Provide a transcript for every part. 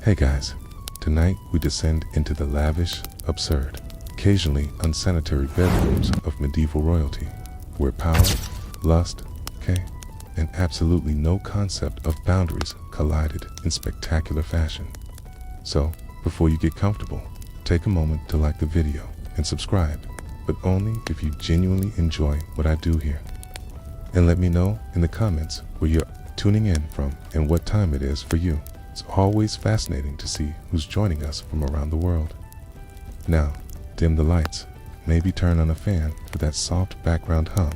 Hey guys, tonight we descend into the lavish, absurd, occasionally unsanitary bedrooms of medieval royalty, where power, lust, and absolutely no concept of boundaries collided in spectacular fashion. So, before you get comfortable, take a moment to like the video and subscribe, but only if you genuinely enjoy what I do here. And let me know in the comments where you're tuning in from and what time it is for you. It's always fascinating to see who's joining us from around the world. Now, dim the lights, maybe turn on a fan for that soft background hum,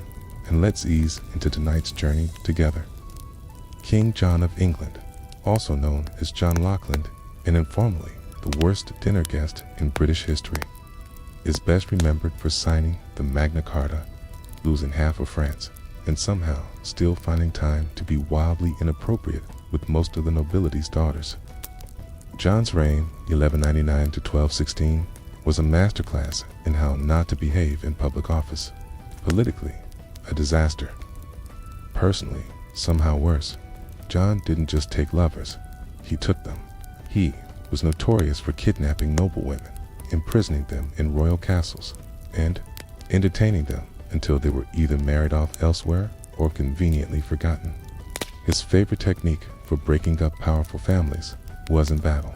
and let's ease into tonight's journey together. King John of England, also known as John Lackland, and informally the worst dinner guest in British history, is best remembered for signing the Magna Carta, losing half of France, and somehow still finding time to be wildly inappropriate with most of the nobility's daughters. John's reign, 1199 to 1216, was a masterclass in how not to behave in public office. Politically, a disaster. Personally, somehow worse. John didn't just take lovers, he took them. He was notorious for kidnapping noblewomen, imprisoning them in royal castles, and entertaining them until they were either married off elsewhere or conveniently forgotten. His favorite technique for breaking up powerful families was in battle.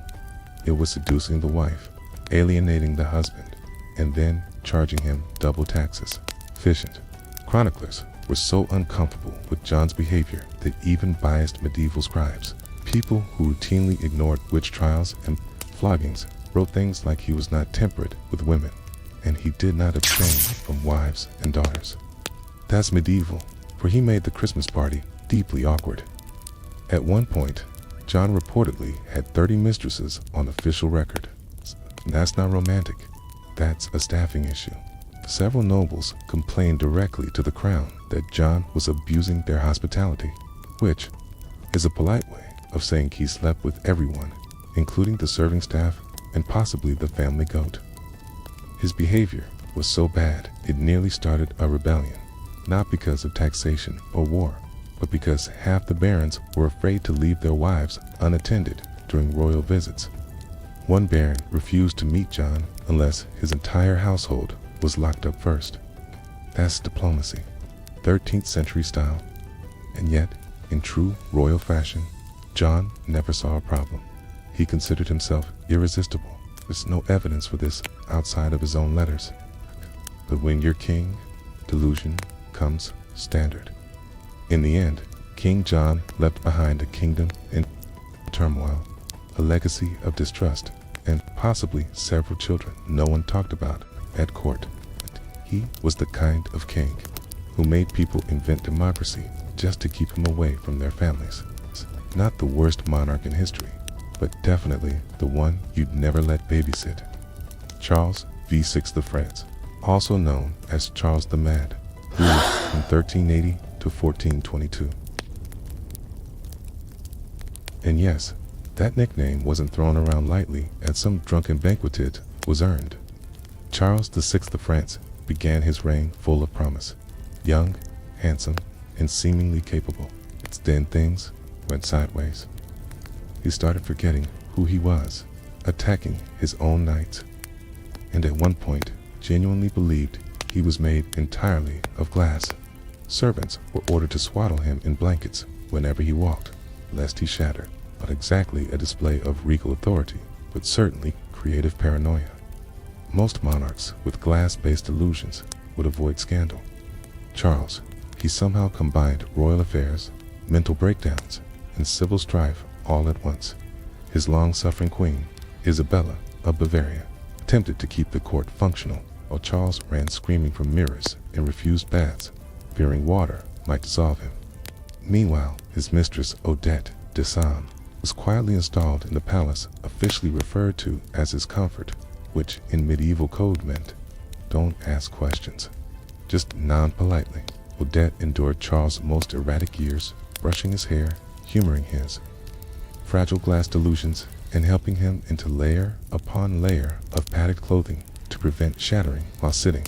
It was seducing the wife, alienating the husband, and then charging him double taxes. Efficient. Chroniclers were so uncomfortable with John's behavior that even biased medieval scribes, people who routinely ignored witch trials and floggings, wrote things like he was not temperate with women, and he did not abstain from wives and daughters. That's medieval, for he made the Christmas party deeply awkward. At one point, John reportedly had 30 mistresses on official record. That's not romantic, that's a staffing issue. Several nobles complained directly to the crown that John was abusing their hospitality, which is a polite way of saying he slept with everyone, including the serving staff and possibly the family goat. His behavior was so bad it nearly started a rebellion, not because of taxation or war, but because half the barons were afraid to leave their wives unattended during royal visits. One baron refused to meet John unless his entire household was locked up first. That's diplomacy, 13th century style. And yet, in true royal fashion, John never saw a problem. He considered himself irresistible. There's no evidence for this outside of his own letters. But when you're king, delusion comes standard. In the end, King John left behind a kingdom in turmoil, a legacy of distrust, and possibly several children no one talked about at court. He was the kind of king who made people invent democracy just to keep him away from their families. Not the worst monarch in history, but definitely the one you'd never let babysit. Charles VI of France, also known as Charles the Mad, ruled from 1380 to 1422. And yes, that nickname wasn't thrown around lightly at some drunken banqueted, was earned. Charles VI of France began his reign full of promise, young, handsome, and seemingly capable. It's then things went sideways. He started forgetting who he was, attacking his own knights, and at one point genuinely believed he was made entirely of glass. Servants were ordered to swaddle him in blankets whenever he walked, lest he shatter. Not exactly a display of regal authority, but certainly creative paranoia. Most monarchs with glass-based illusions would avoid scandal. Charles, he somehow combined royal affairs, mental breakdowns, and civil strife all at once. His long-suffering queen, Isabella of Bavaria, attempted to keep the court functional, while Charles ran screaming from mirrors and refused baths, fearing water might dissolve him. Meanwhile, his mistress Odette de Sam was quietly installed in the palace officially referred to as his comfort, which in medieval code meant, don't ask questions. Just non-politely, Odette endured Charles' most erratic years, brushing his hair, humoring his fragile glass delusions, and helping him into layer upon layer of padded clothing to prevent shattering while sitting.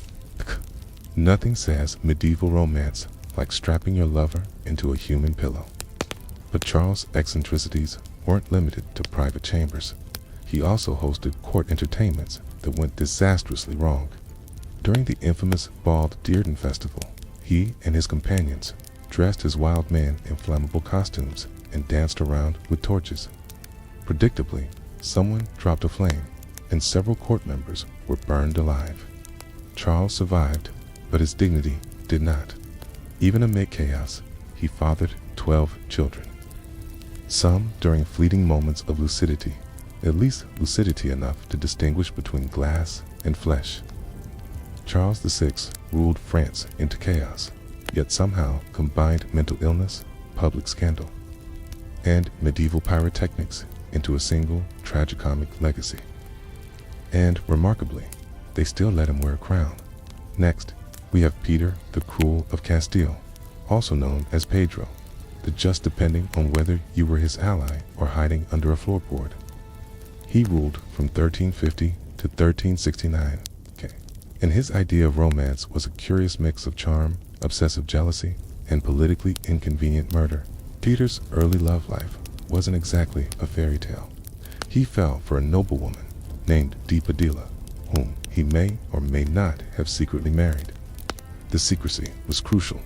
Nothing says medieval romance like strapping your lover into a human pillow. But Charles' eccentricities weren't limited to private chambers. He also hosted court entertainments that went disastrously wrong. During the infamous Bald Dearden Festival, he and his companions dressed as wild men in flammable costumes and danced around with torches. Predictably, someone dropped a flame, and several court members were burned alive. Charles survived, but his dignity did not. Even amid chaos, he fathered 12 children. Some during fleeting moments of lucidity, at least lucidity enough to distinguish between glass and flesh. Charles VI ruled France into chaos, yet somehow combined mental illness, public scandal, and medieval pyrotechnics into a single tragicomic legacy. And remarkably, they still let him wear a crown. Next, we have Peter the Cruel of Castile, also known as Pedro, the just depending on whether you were his ally or hiding under a floorboard. He ruled from 1350 to 1369, and his idea of romance was a curious mix of charm, obsessive jealousy, and politically inconvenient murder. Peter's early love life wasn't exactly a fairy tale. He fell for a noblewoman named Di Padilla, whom he may or may not have secretly married. The secrecy was crucial,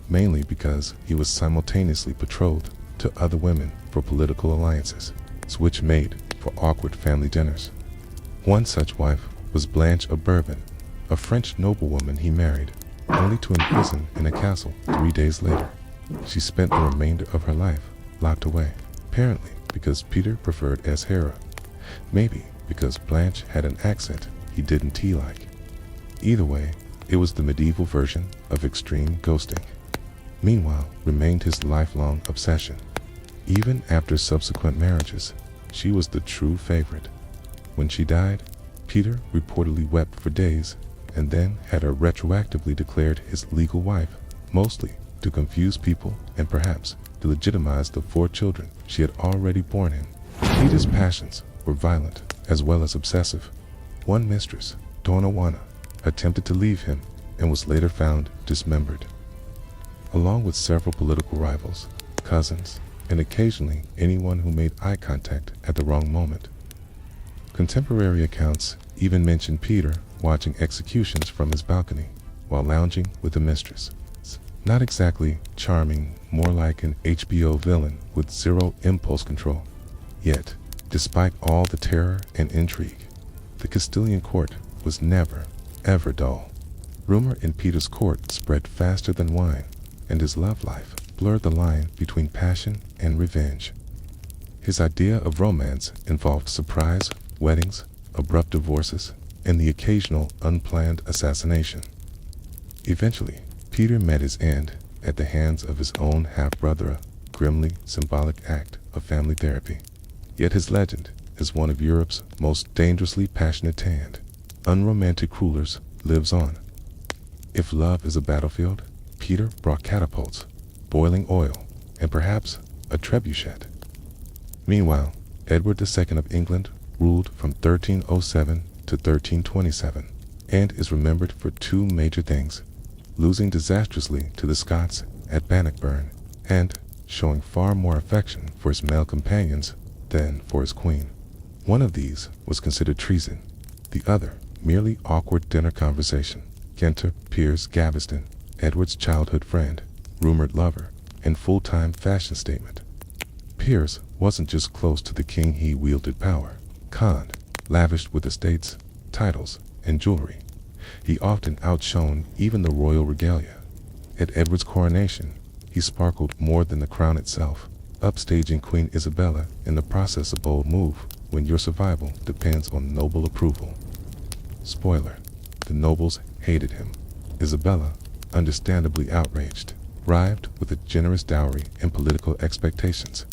mainly because he was simultaneously betrothed to other women for political alliances, which made for awkward family dinners. One such wife was Blanche of Bourbon, a French noblewoman he married, only to imprison in a castle 3 days later. She spent the remainder of her life locked away, apparently because Peter preferred Ashera, maybe because Blanche had an accent he didn't like. Either way, it was the medieval version of extreme ghosting. Meanwhile, remained his lifelong obsession. Even after subsequent marriages, she was the true favorite. When she died, Peter reportedly wept for days and then had her retroactively declared his legal wife, mostly to confuse people and perhaps to legitimize the 4 children she had already borne him. Peter's passions were violent as well as obsessive. One mistress, Donna Juana, attempted to leave him and was later found dismembered, along with several political rivals, cousins, and occasionally anyone who made eye contact at the wrong moment. Contemporary accounts even mention Peter watching executions from his balcony while lounging with a mistress. Not exactly charming, more like an HBO villain with zero impulse control. Yet, despite all the terror and intrigue, the Castilian court was never, ever dull. Rumor in Peter's court spread faster than wine, and his love life blurred the line between passion and revenge. His idea of romance involved surprise weddings, abrupt divorces, and the occasional unplanned assassination. Eventually, Peter met his end at the hands of his own half-brother, a grimly symbolic act of family therapy. Yet his legend is one of Europe's most dangerously passionate and unromantic rulers lives on. If love is a battlefield, Peter brought catapults, boiling oil, and perhaps a trebuchet. Meanwhile, Edward II of England ruled from 1307 to 1327 and is remembered for 2 major things: losing disastrously to the Scots at Bannockburn and showing far more affection for his male companions than for his queen. One of these was considered treason, the other merely awkward dinner conversation. Kenter Piers Gaveston, Edward's childhood friend, rumored lover, and full-time fashion statement. Piers wasn't just close to the king, he wielded power. Conned, lavished with estates, titles, and jewelry. He often outshone even the royal regalia. At Edward's coronation, he sparkled more than the crown itself, upstaging Queen Isabella in the process, a bold move when your survival depends on noble approval. Spoiler: the nobles hated him. Isabella, understandably outraged, arrived with a generous dowry and political expectations,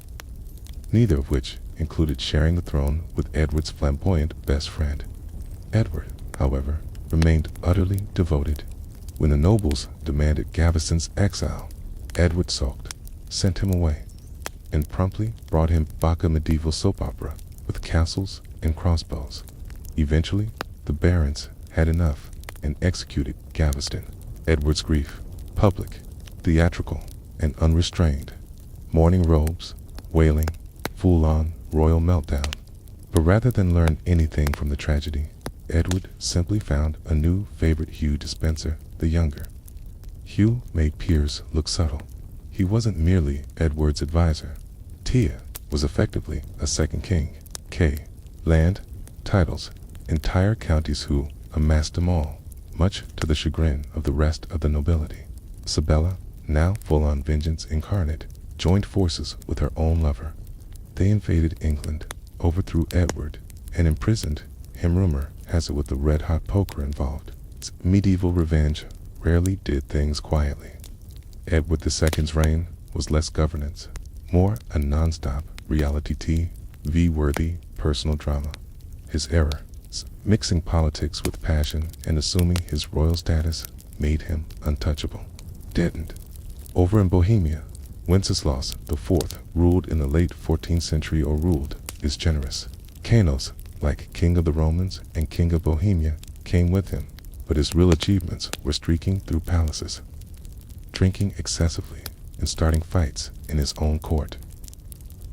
neither of which included sharing the throne with Edward's flamboyant best friend. Edward, however, remained utterly devoted. When the nobles demanded Gaveston's exile, Edward sulked, sent him away, and promptly brought him back a medieval soap opera with castles and crossbows. Eventually, the barons had enough and executed Gaveston. Edward's grief, public, theatrical, and unrestrained. Mourning robes, wailing, full-on royal meltdown. But rather than learn anything from the tragedy, Edward simply found a new favorite, Hugh Despenser the Younger. Hugh made Piers look subtle. He wasn't merely Edward's advisor. Tia was effectively a second king. Land, titles, entire counties, who amassed them all, much to the chagrin of the rest of the nobility. Sabella, now full-on vengeance incarnate, joined forces with her own lover. They invaded England, overthrew Edward, and imprisoned him. Rumor has it with the red-hot poker involved. Medieval revenge rarely did things quietly. Edward II's reign was less governance, more a non-stop reality TV-worthy personal drama. His era, mixing politics with passion and assuming his royal status, made him untouchable. Deadened. Over in Bohemia, Wenceslaus IV ruled in the late 14th century, or ruled is generous. Canos, like King of the Romans and King of Bohemia, came with him, but his real achievements were streaking through palaces, drinking excessively, and starting fights in his own court.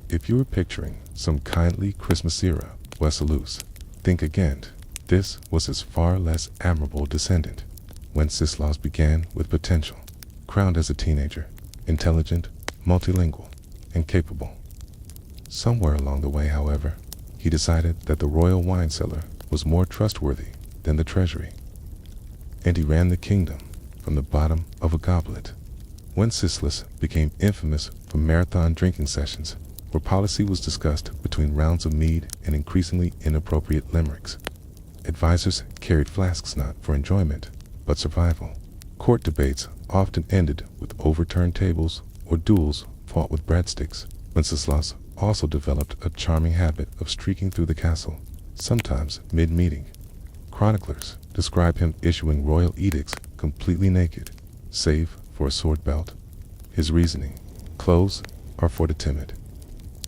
If you were picturing some kindly Christmas-era Weselous, think again. This was his far less admirable descendant. Wenceslaus began with potential. Crowned as a teenager, intelligent, multilingual, and capable. Somewhere along the way, however, he decided that the royal wine cellar was more trustworthy than the treasury, and he ran the kingdom from the bottom of a goblet. Wenceslas became infamous for marathon drinking sessions, where policy was discussed between rounds of mead and increasingly inappropriate limericks. Advisors carried flasks not for enjoyment, but survival. Court debates often ended with overturned tables or duels fought with breadsticks. Wenceslas also developed a charming habit of streaking through the castle, sometimes mid-meeting. Chroniclers describe him issuing royal edicts completely naked, save for a sword belt. His reasoning: clothes are for the timid.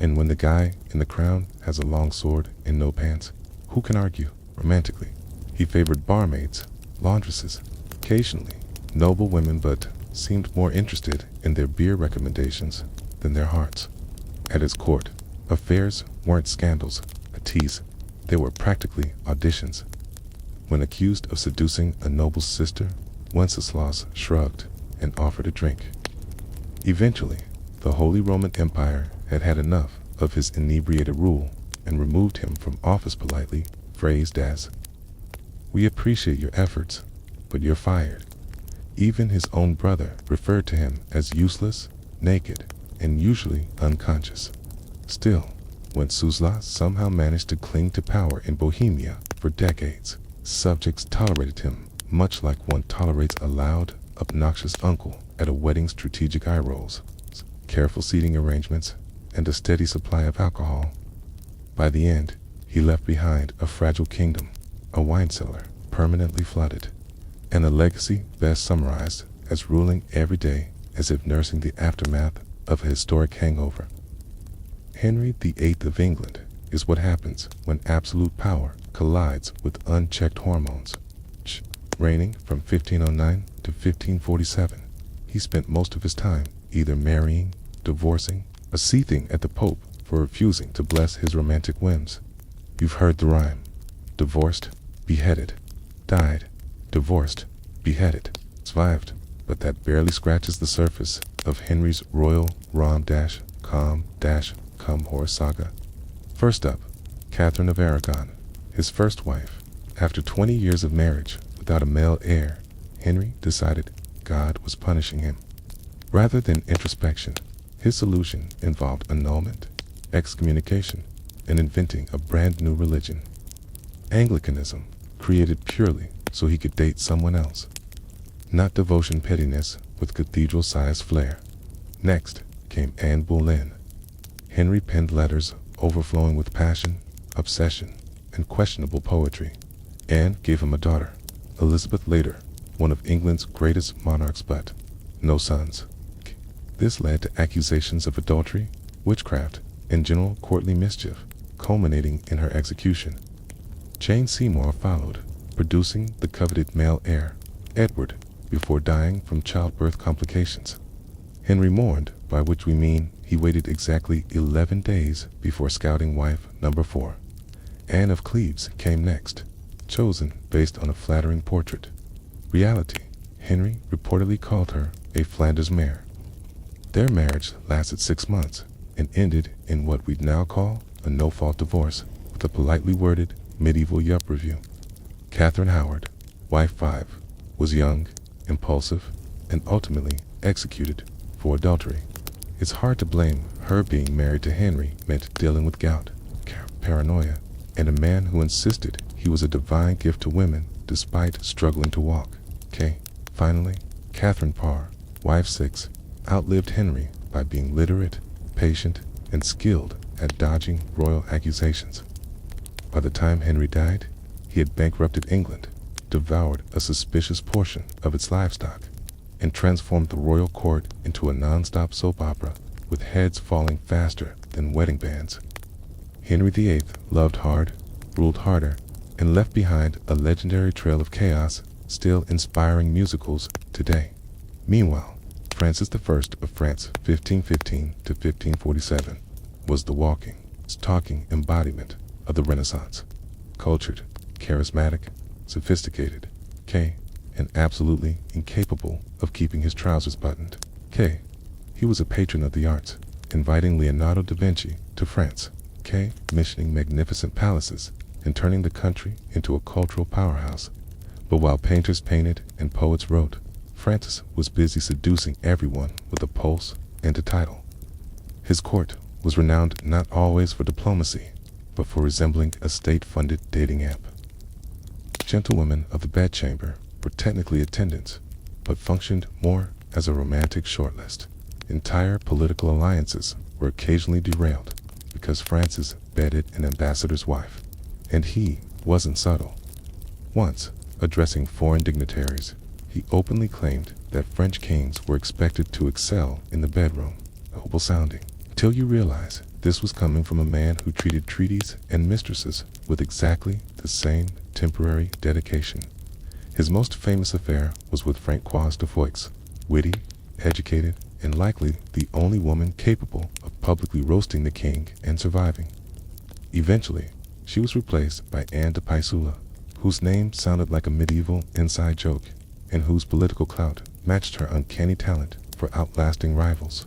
And when the guy in the crown has a long sword and no pants, who can argue? Romantically, he favored barmaids, laundresses, occasionally noble women, but seemed more interested in their beer recommendations than their hearts. At his court, affairs weren't scandals, a tease. They were practically auditions. When accused of seducing a noble's sister, Wenceslas shrugged and offered a drink. Eventually, the Holy Roman Empire had had enough of his inebriated rule and removed him from office, politely phrased as, "We appreciate your efforts, but you're fired." Even his own brother referred to him as useless, naked, and usually unconscious. Still, Wenceslas somehow managed to cling to power in Bohemia for decades. Subjects tolerated him, much like one tolerates a loud, obnoxious uncle at a wedding. Strategic eye rolls, careful seating arrangements, and a steady supply of alcohol. By the end, he left behind a fragile kingdom, a wine cellar permanently flooded, and a legacy best summarized as ruling every day as if nursing the aftermath of a historic hangover. Henry VIII of England is what happens when absolute power collides with unchecked hormones. Reigning from 1509 to 1547, he spent most of his time either marrying, divorcing, or seething at the Pope for refusing to bless his romantic whims. You've heard the rhyme: divorced, beheaded, died, divorced, beheaded, survived, but that barely scratches the surface of Henry's royal rom-com-cum horror saga. First up, Catherine of Aragon, his first wife. After 20 years of marriage without a male heir, Henry decided God was punishing him. Rather than introspection, his solution involved annulment, excommunication, and inventing a brand new religion: Anglicanism, created purely so he could date someone else. Not devotion pettiness with cathedral-sized flair. Next came Anne Boleyn. Henry penned letters overflowing with passion, obsession, and questionable poetry. Anne gave him a daughter, Elizabeth later, one of England's greatest monarchs, but no sons. This led to accusations of adultery, witchcraft, and general courtly mischief, culminating in her execution. Jane Seymour followed, producing the coveted male heir, Edward, before dying from childbirth complications. Henry mourned, by which we mean he waited exactly 11 days before scouting wife number 4. Anne of Cleves came next, chosen based on a flattering portrait. Reality, Henry reportedly called her a Flanders mare. Their marriage lasted 6 months and ended in what we'd now call a no-fault divorce with a politely worded medieval Yelp review. Catherine Howard, wife 5, was young, impulsive, and ultimately executed for adultery. It's hard to blame her. Being married to Henry meant dealing with gout, paranoia, and a man who insisted he was a divine gift to women despite struggling to walk. Finally, Catherine Parr, wife 6, outlived Henry by being literate, patient, and skilled at dodging royal accusations. By the time Henry died, he had bankrupted England, devoured a suspicious portion of its livestock, and transformed the royal court into a non-stop soap opera with heads falling faster than wedding bands. Henry VIII loved hard, ruled harder, and left behind a legendary trail of chaos still inspiring musicals today. Meanwhile, Francis I of France, 1515 to 1547, was the walking, talking embodiment of the Renaissance. Cultured, charismatic, sophisticated, and absolutely incapable of keeping his trousers buttoned. He was a patron of the arts, inviting Leonardo da Vinci to France, commissioning magnificent palaces and turning the country into a cultural powerhouse. But while painters painted and poets wrote, Francis was busy seducing everyone with a pulse and a title. His court was renowned not always for diplomacy, but for resembling a state-funded dating app. Gentlewomen of the bedchamber were technically attendants, but functioned more as a romantic shortlist. Entire political alliances were occasionally derailed because Francis bedded an ambassador's wife, and he wasn't subtle. Once, addressing foreign dignitaries, he openly claimed that French kings were expected to excel in the bedroom, noble sounding, till you realize this was coming from a man who treated treaties and mistresses with exactly the same temporary dedication. His most famous affair was with Francoise de Foix, witty, educated, and likely the only woman capable of publicly roasting the king and surviving. Eventually, she was replaced by Anne de Pisula, whose name sounded like a medieval inside joke, and whose political clout matched her uncanny talent for outlasting rivals.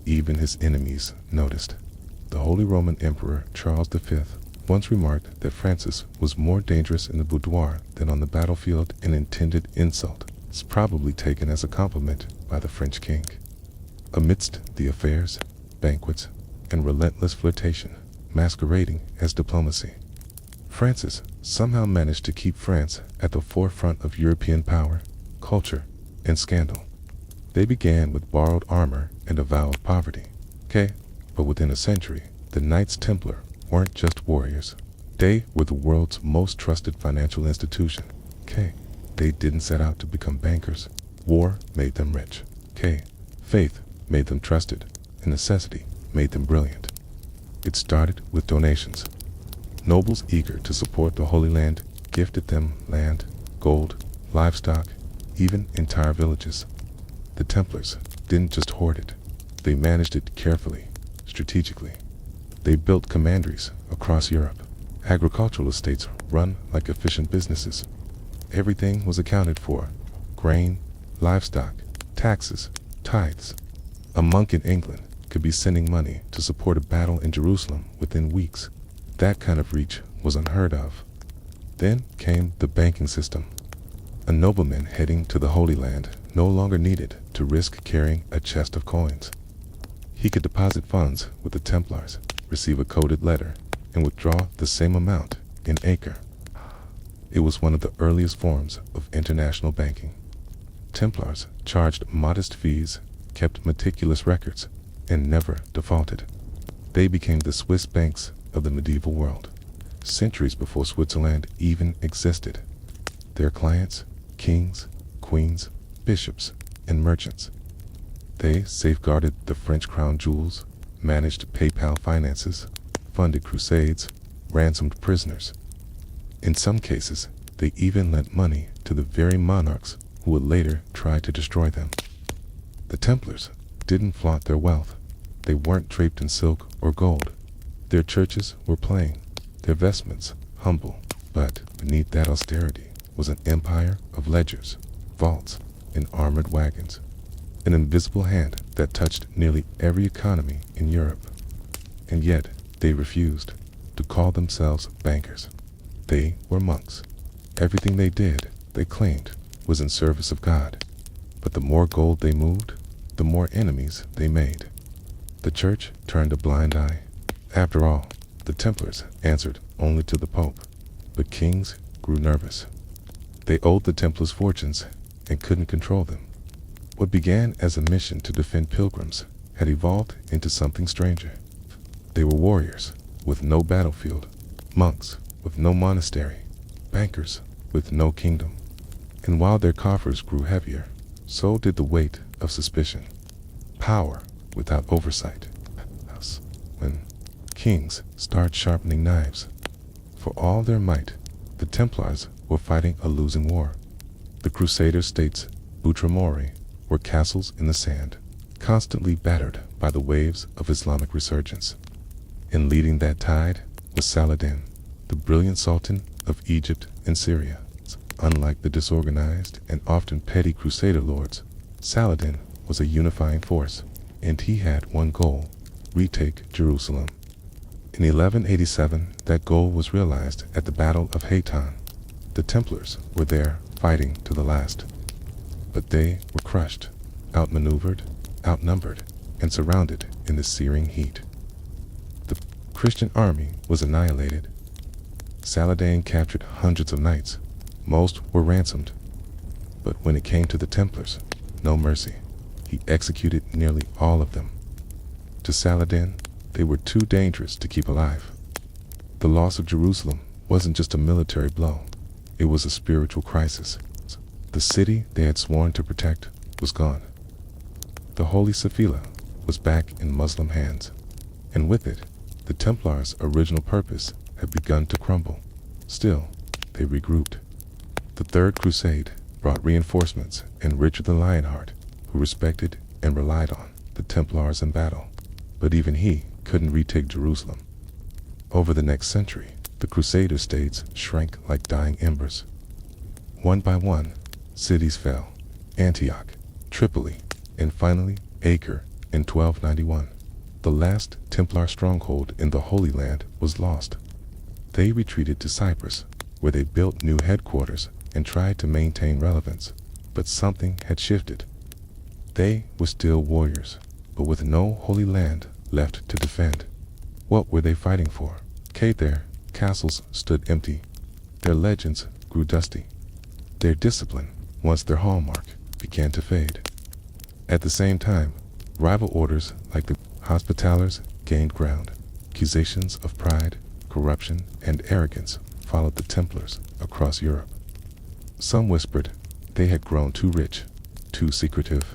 Even his enemies noticed. The Holy Roman Emperor Charles V once remarked that Francis was more dangerous in the boudoir than on the battlefield, an intended insult. It's probably taken as a compliment by the French king. Amidst the affairs, banquets, and relentless flirtation masquerading as diplomacy, Francis somehow managed to keep France at the forefront of European power, culture, and scandal. They began with borrowed armor and a vow of poverty, but within a century, the Knights Templar weren't just warriors. They were the world's most trusted financial institution. They didn't set out to become bankers. War made them rich. Faith made them trusted, and necessity made them brilliant. It started with donations. Nobles eager to support the Holy Land gifted them land, gold, livestock, even entire villages. The Templars didn't just hoard it, they managed it carefully, strategically. They built commanderies across Europe, agricultural estates run like efficient businesses. Everything was accounted for: grain, livestock, taxes, tithes. A monk in England could be sending money to support a battle in Jerusalem within weeks. That kind of reach was unheard of. Then came the banking system. A nobleman heading to the Holy Land no longer needed to risk carrying a chest of coins. He could deposit funds with the Templars, receive a coded letter, and withdraw the same amount in acre. It was one of the earliest forms of international banking. Templars charged modest fees, kept meticulous records, and never defaulted. They became the Swiss banks of the medieval world, centuries before Switzerland even existed. Their clients, kings, queens, bishops, and merchants. They safeguarded the French crown jewels, managed PayPal finances, funded crusades, ransomed prisoners. In some cases, they even lent money to the very monarchs who would later try to destroy them. The Templars didn't flaunt their wealth. They weren't draped in silk or gold. Their churches were plain, their vestments humble, but beneath that austerity was an empire of ledgers, vaults, and armored wagons, an invisible hand that touched nearly every economy in Europe. And yet they refused to call themselves bankers. They were monks. Everything they did, they claimed, was in service of God. But the more gold they moved, the more enemies they made. The church turned a blind eye. After all, the Templars answered only to the Pope. But kings grew nervous. They owed the Templars fortunes and couldn't control them. What began as a mission to defend pilgrims had evolved into something stranger. They were warriors with no battlefield, monks with no monastery, bankers with no kingdom. And while their coffers grew heavier, so did the weight of suspicion. Power without oversight. Thus, when kings start sharpening knives, for all their might, the Templars were fighting a losing war. The Crusader states, Outremer, were castles in the sand, constantly battered by the waves of Islamic resurgence. And leading that tide was Saladin, the brilliant sultan of Egypt and Syria. Unlike the disorganized and often petty Crusader lords, Saladin was a unifying force, and he had one goal: retake Jerusalem. In 1187, that goal was realized at the Battle of Hattin. The Templars were there fighting to the last. But they were crushed, outmaneuvered, outnumbered, and surrounded in the searing heat. The Christian army was annihilated. Saladin captured hundreds of knights. Most were ransomed. But when it came to the Templars, no mercy. He executed nearly all of them. To Saladin, they were too dangerous to keep alive. The loss of Jerusalem wasn't just a military blow. It was a spiritual crisis. The city they had sworn to protect was gone. The Holy Sephilah was back in Muslim hands. And with it, the Templars' original purpose had begun to crumble. Still, they regrouped. The Third Crusade brought reinforcements, and Richard the Lionheart, who respected and relied on the Templars in battle. But even he couldn't retake Jerusalem. Over the next century, the Crusader states shrank like dying embers. One by one, cities fell: Antioch, Tripoli, and finally Acre in 1291. The last Templar stronghold in the Holy Land was lost. They retreated to Cyprus, where they built new headquarters and tried to maintain relevance. But something had shifted. They were still warriors, but with no Holy Land left to defend. What were they fighting for? Their castles stood empty. Their legends grew dusty. Their discipline, once their hallmark, began to fade. At the same time, rival orders like the Hospitallers gained ground. Accusations of pride, corruption, and arrogance followed the Templars across Europe. Some whispered they had grown too rich, too secretive.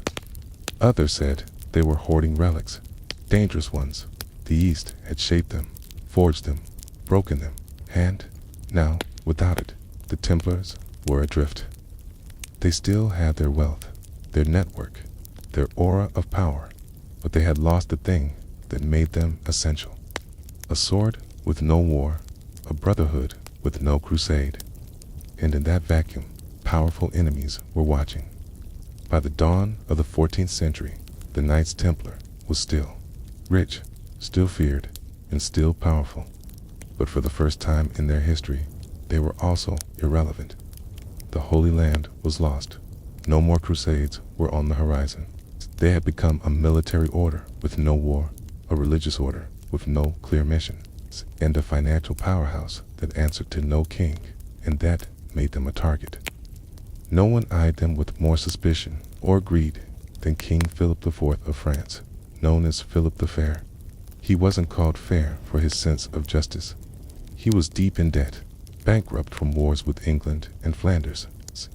Others said they were hoarding relics, dangerous ones. The East had shaped them, forged them, broken them, and now, without it, the Templars were adrift. They still had their wealth, their network, their aura of power, but they had lost the thing that made them essential. A sword with no war, a brotherhood with no crusade. And in that vacuum, powerful enemies were watching. By the dawn of the 14th century, the Knights Templar was still rich, still feared, and still powerful. But for the first time in their history, they were also irrelevant. The Holy Land was lost. No more crusades were on the horizon. They had become a military order with no war, a religious order with no clear mission, and a financial powerhouse that answered to no king, and that made them a target. No one eyed them with more suspicion or greed than King Philip IV of France, known as Philip the Fair. He wasn't called fair for his sense of justice. He was deep in debt, bankrupt from wars with England and Flanders,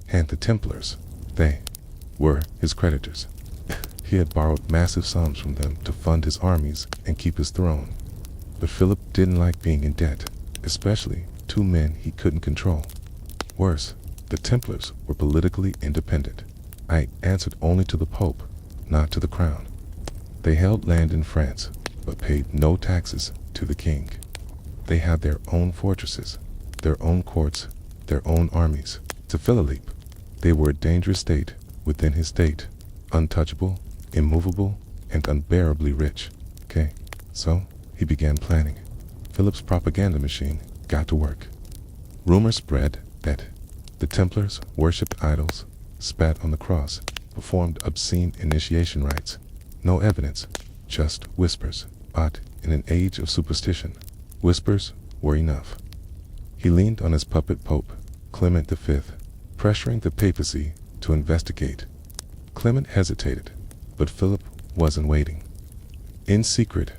and the Templars, they were his creditors. He had borrowed massive sums from them to fund his armies and keep his throne. But Philip didn't like being in debt, especially two men he couldn't control. Worse, the Templars were politically independent. I answered only to the Pope, not to the crown. They held land in France, but paid no taxes to the king. They had their own fortresses, their own courts, their own armies. To Philippe, they were a dangerous state within his state, untouchable, immovable, and unbearably rich. So he began planning. Philip's propaganda machine got to work. Rumors spread that the Templars worshipped idols, spat on the cross, performed obscene initiation rites. No evidence, just whispers. But in an age of superstition, whispers were enough. He leaned on his puppet Pope, Clement V, pressuring the papacy to investigate. Clement hesitated, but Philip wasn't waiting. In secret,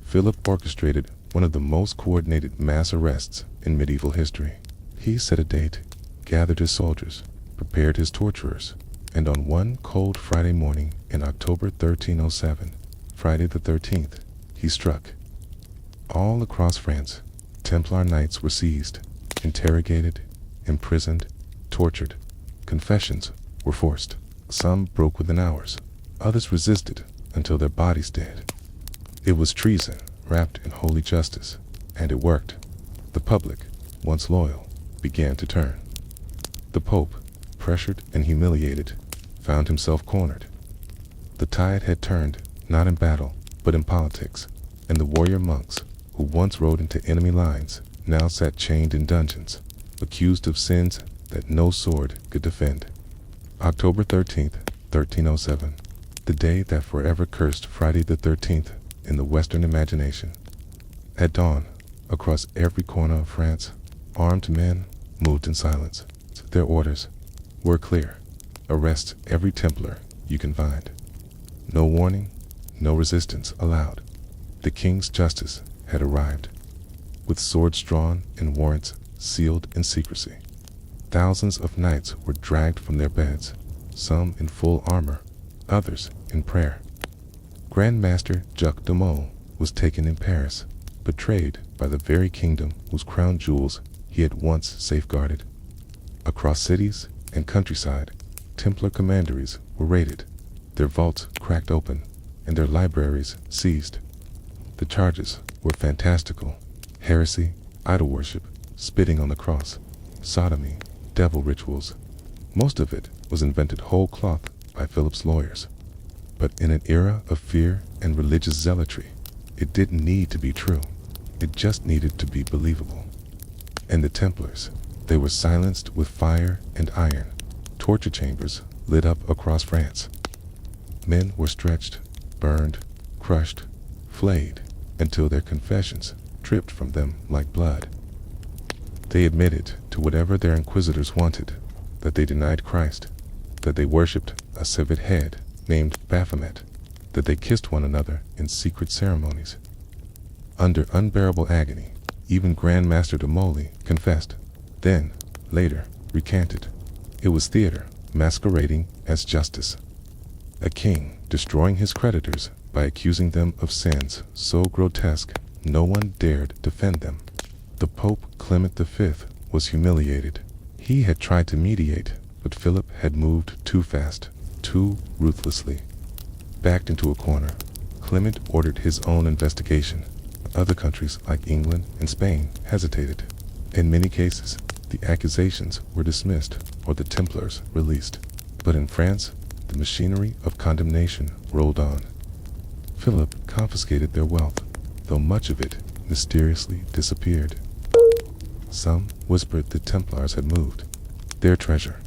Philip orchestrated one of the most coordinated mass arrests in medieval history. He set a date, gathered his soldiers, prepared his torturers, and on one cold Friday morning in October 1307, Friday the 13th, he struck. All across France, Templar knights were seized, interrogated, imprisoned, tortured. Confessions were forced. Some broke within hours. Others resisted until their bodies dead. It was treason wrapped in holy justice, and it worked. The public, once loyal, began to turn. The Pope, pressured and humiliated, found himself cornered. The tide had turned, not in battle, but in politics, and the warrior monks, who once rode into enemy lines, now sat chained in dungeons, accused of sins that no sword could defend. October 13th, 1307, the day that forever cursed Friday the 13th in the Western imagination. At dawn, across every corner of France, armed men moved in silence. Their orders were clear. Arrest every Templar you can find. No warning, no resistance allowed. The king's justice had arrived, with swords drawn and warrants sealed in secrecy. Thousands of knights were dragged from their beds, some in full armor, others in prayer. Grand Master Jacques de Molay was taken in Paris, betrayed by the very kingdom whose crown jewels he had once safeguarded. Across cities and countryside, Templar commanderies were raided, their vaults cracked open, and their libraries seized. The charges were fantastical: heresy, idol worship, spitting on the cross, sodomy, devil rituals. Most of it was invented whole cloth by Philip's lawyers. But in an era of fear and religious zealotry, it didn't need to be true. It just needed to be believable. And the Templars, they were silenced with fire and iron. Torture chambers lit up across France. Men were stretched, burned, crushed, flayed, until their confessions dripped from them like blood. They admitted to whatever their inquisitors wanted, that they denied Christ, that they worshipped a severed head named Baphomet, that they kissed one another in secret ceremonies. Under unbearable agony, even Grand Master de Molay confessed, then, later, recanted. It was theater, masquerading as justice. A king destroying his creditors by accusing them of sins so grotesque no one dared defend them. The Pope Clement V was humiliated. He had tried to mediate, but Philip had moved too fast, too ruthlessly. Backed into a corner, Clement ordered his own investigation. Other countries like England and Spain hesitated. In many cases, the accusations were dismissed or the Templars released. But in France, the machinery of condemnation rolled on. Philip confiscated their wealth, though much of it mysteriously disappeared. Some whispered the Templars had moved their treasure.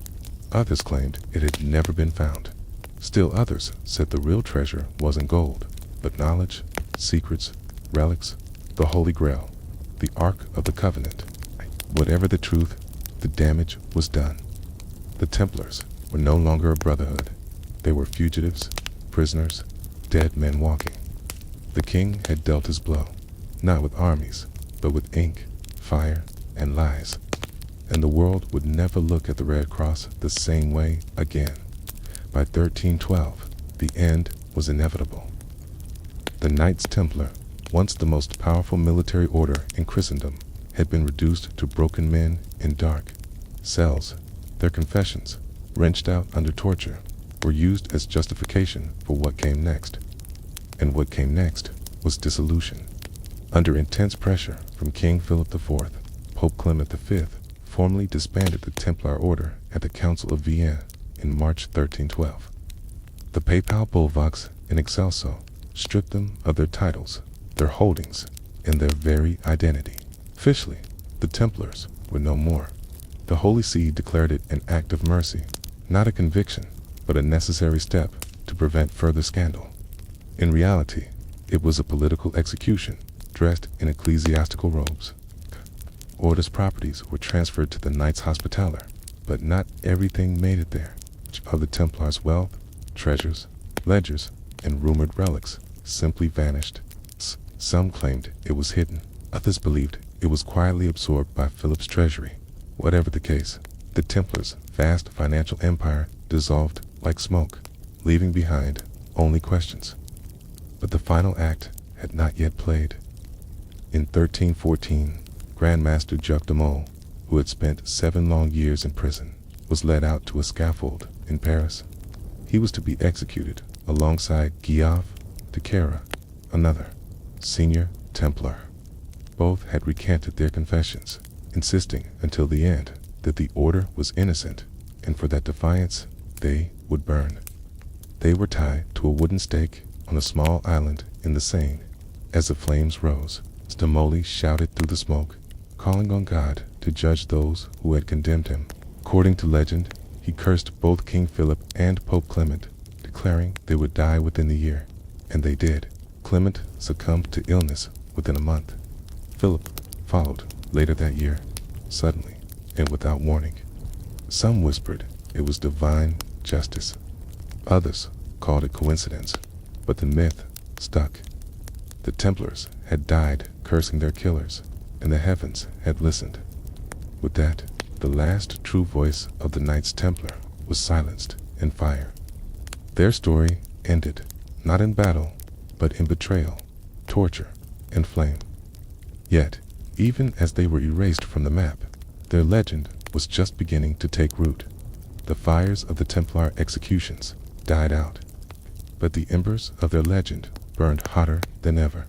Others claimed it had never been found. Still others said the real treasure wasn't gold, but knowledge, secrets, relics, the Holy Grail, the Ark of the Covenant. Whatever the truth, the damage was done. The Templars were no longer a brotherhood. They were fugitives, prisoners, dead men walking. The king had dealt his blow, not with armies, but with ink, fire, and lies. And the world would never look at the Red Cross the same way again. By 1312, the end was inevitable. The Knights Templar, once the most powerful military order in Christendom, had been reduced to broken men in dark cells. Their confessions, wrenched out under torture, were used as justification for what came next. And what came next was dissolution. Under intense pressure from King Philip IV, Pope Clement V formally disbanded the Templar order at the Council of Vienna in March 1312. The papal bull Vox in Excelso stripped them of their titles, their holdings, and their very identity. Officially, the Templars were no more. The Holy See declared it an act of mercy, not a conviction, but a necessary step to prevent further scandal. In reality, it was a political execution dressed in ecclesiastical robes. Order's properties were transferred to the Knights Hospitaller, but not everything made it there. Of the Templars' wealth, treasures, ledgers, and rumored relics simply vanished. Some claimed it was hidden. Others believed it was quietly absorbed by Philip's treasury. Whatever the case, the Templars' vast financial empire dissolved like smoke, leaving behind only questions. But the final act had not yet played. In 1314, Grand Master Jacques de Molay, who had spent 7 long years in prison, was led out to a scaffold in Paris. He was to be executed alongside Guillaume de Cara, another senior Templar. Both had recanted their confessions, insisting until the end that the order was innocent, and for that defiance they would burn. They were tied to a wooden stake on a small island in the Seine. As the flames rose, de Molay shouted through the smoke, calling on God to judge those who had condemned him. According to legend, he cursed both King Philip and Pope Clement, declaring they would die within the year. And they did. Clement succumbed to illness within a month. Philip followed later that year, suddenly and without warning. Some whispered it was divine justice. Others called it coincidence, but the myth stuck. The Templars had died cursing their killers, and the heavens had listened. With that, the last true voice of the Knights Templar was silenced in fire. Their story ended, not in battle, but in betrayal, torture, and flame. Yet, even as they were erased from the map, their legend was just beginning to take root. The fires of the Templar executions died out, but the embers of their legend burned hotter than ever.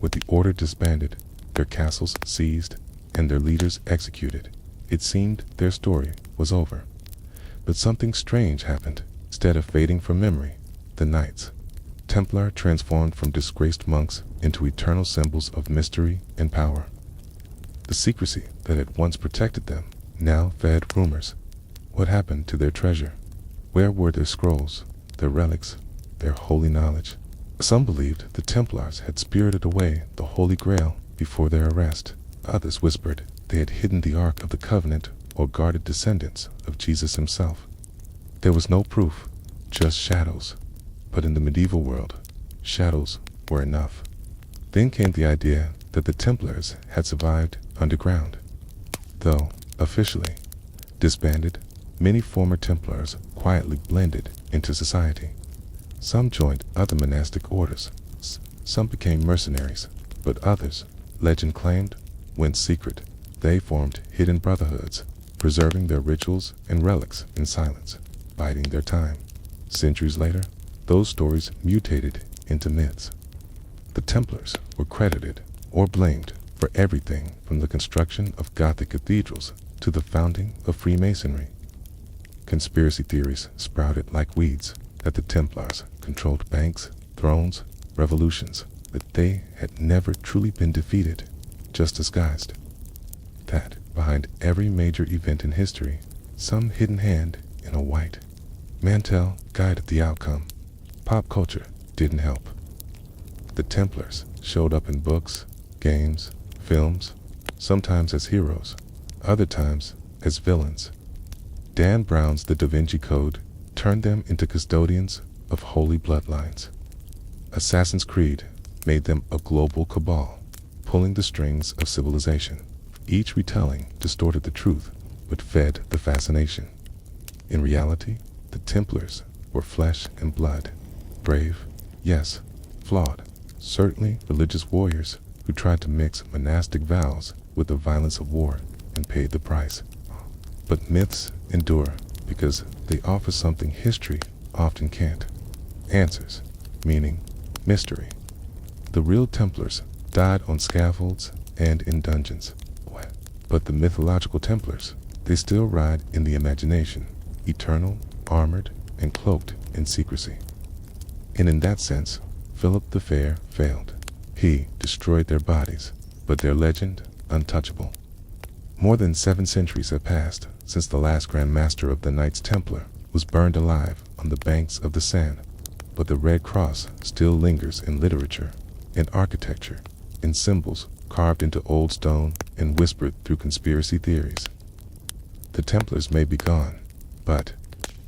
With the order disbanded, their castles seized, and their leaders executed, it seemed their story was over. But something strange happened. Instead of fading from memory, the Knights Templar transformed from disgraced monks into eternal symbols of mystery and power. The secrecy that had once protected them now fed rumors. What happened to their treasure? Where were their scrolls, their relics, their holy knowledge? Some believed the Templars had spirited away the Holy Grail before their arrest. Others whispered they had hidden the Ark of the Covenant or guarded descendants of Jesus himself. There was no proof, just shadows. But in the medieval world, shadows were enough. Then came the idea that the Templars had survived underground. Though, officially disbanded, many former Templars quietly blended into society. Some joined other monastic orders. Some became mercenaries, but others, legend claimed, went secret. They formed hidden brotherhoods, preserving their rituals and relics in silence, biding their time. Centuries later, those stories mutated into myths. The Templars were credited or blamed for everything from the construction of Gothic cathedrals to the founding of Freemasonry. Conspiracy theories sprouted like weeds that the Templars controlled banks, thrones, revolutions, that they had never truly been defeated, just disguised. That behind every major event in history, some hidden hand in a white mantle guided the outcome. Pop culture didn't help. The Templars showed up in books, games, films, sometimes as heroes, other times as villains. Dan Brown's The Da Vinci Code turned them into custodians of holy bloodlines. Assassin's Creed made them a global cabal, pulling the strings of civilization. Each retelling distorted the truth, but fed the fascination. In reality, the Templars were flesh and blood. Brave, yes, flawed, certainly religious warriors who tried to mix monastic vows with the violence of war and paid the price. But myths endure because they offer something history often can't. Answers, meaning, Mystery. The real Templars died on scaffolds and in dungeons. But the mythological Templars, they still ride in the imagination, eternal, armored, and cloaked in secrecy. And in that sense, Philip the Fair failed. He destroyed their bodies, but their legend untouchable. More than 7 centuries have passed since the last Grand Master of the Knights Templar was burned alive on the banks of the Seine, but the Red Cross still lingers in literature, in architecture, in symbols carved into old stone and whispered through conspiracy theories. The Templars may be gone, but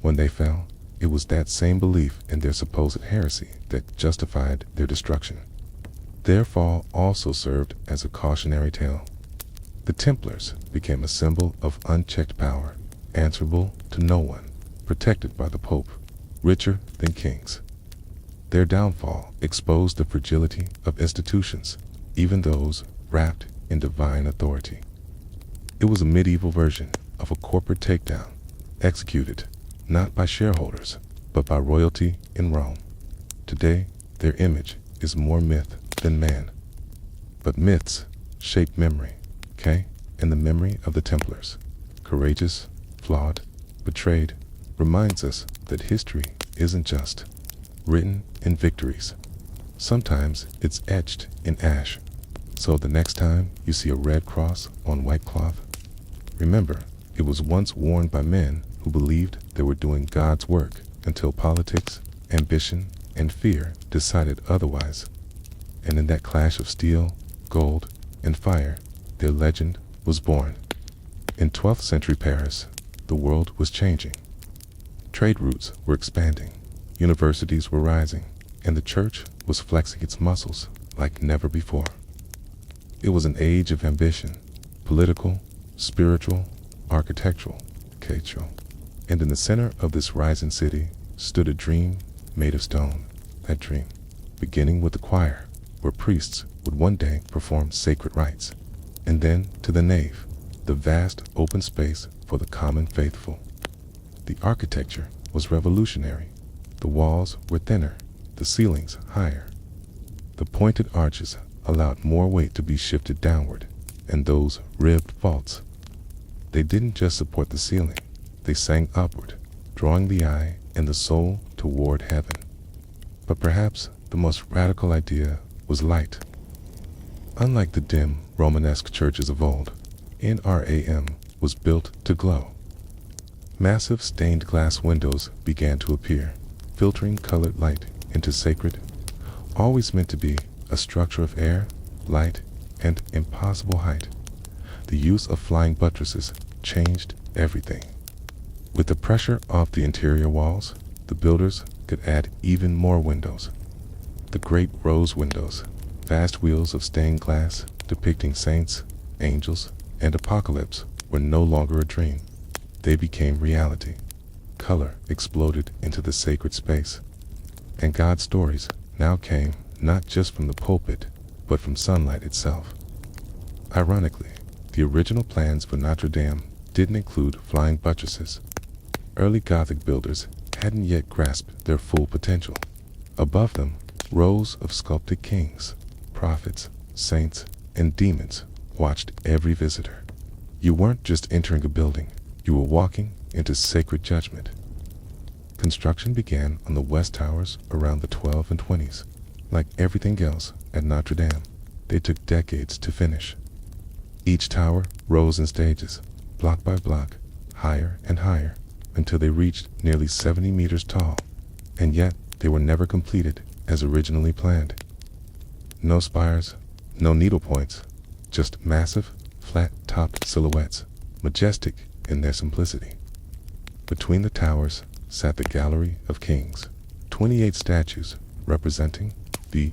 when they fell, it was that same belief in their supposed heresy that justified their destruction. Their fall also served as a cautionary tale. The Templars became a symbol of unchecked power, answerable to no one, protected by the Pope, richer than kings. Their downfall exposed the fragility of institutions, even those wrapped in divine authority. It was a medieval version of a corporate takedown, executed not by shareholders, but by royalty in Rome. Today, their image is more myth than man. But myths shape memory, and the memory of the Templars, courageous, flawed, betrayed, reminds us that history isn't just written in victories. Sometimes it's etched in ash. So the next time you see a red cross on white cloth, remember, it was once worn by men who believed they were doing God's work until politics, ambition, and fear decided otherwise. And in that clash of steel, gold, and fire, their legend was born. In 12th century Paris, the world was changing. Trade routes were expanding, universities were rising, and the church was flexing its muscles like never before. It was an age of ambition, political, spiritual, architectural, and in the center of this rising city stood a dream made of stone. That dream, beginning with the choir, where priests would one day perform sacred rites, and then to the nave, the vast open space for the common faithful. The architecture was revolutionary. The walls were thinner, the ceilings higher. The pointed arches allowed more weight to be shifted downward, and those ribbed vaults, they didn't just support the ceiling, they sang upward, drawing the eye and the soul toward heaven. But perhaps the most radical idea was light. Unlike the dim Romanesque churches of old, NRAM was built to glow. Massive stained glass windows began to appear, filtering colored light into sacred, always meant to be a structure of air, light, and impossible height. The use of flying buttresses changed everything. With the pressure off the interior walls, the builders could add even more windows. The great rose windows, vast wheels of stained glass depicting saints, angels, and apocalypse, were no longer a dream. They became reality. Color exploded into the sacred space. And God's stories now came not just from the pulpit, but from sunlight itself. Ironically, the original plans for Notre Dame didn't include flying buttresses. Early Gothic builders hadn't yet grasped their full potential. Above them, rows of sculpted kings, prophets, saints, and demons watched every visitor. You weren't just entering a building, you were walking into sacred judgment. Construction began on the west towers around the 12 and 20s. Like everything else at Notre Dame, they took decades to finish. Each tower rose in stages, block by block, higher and higher, until they reached nearly 70 meters tall, and yet they were never completed as originally planned. No spires, no needle points, just massive, flat-topped silhouettes, majestic in their simplicity. Between the towers sat the Gallery of Kings, 28 statues representing the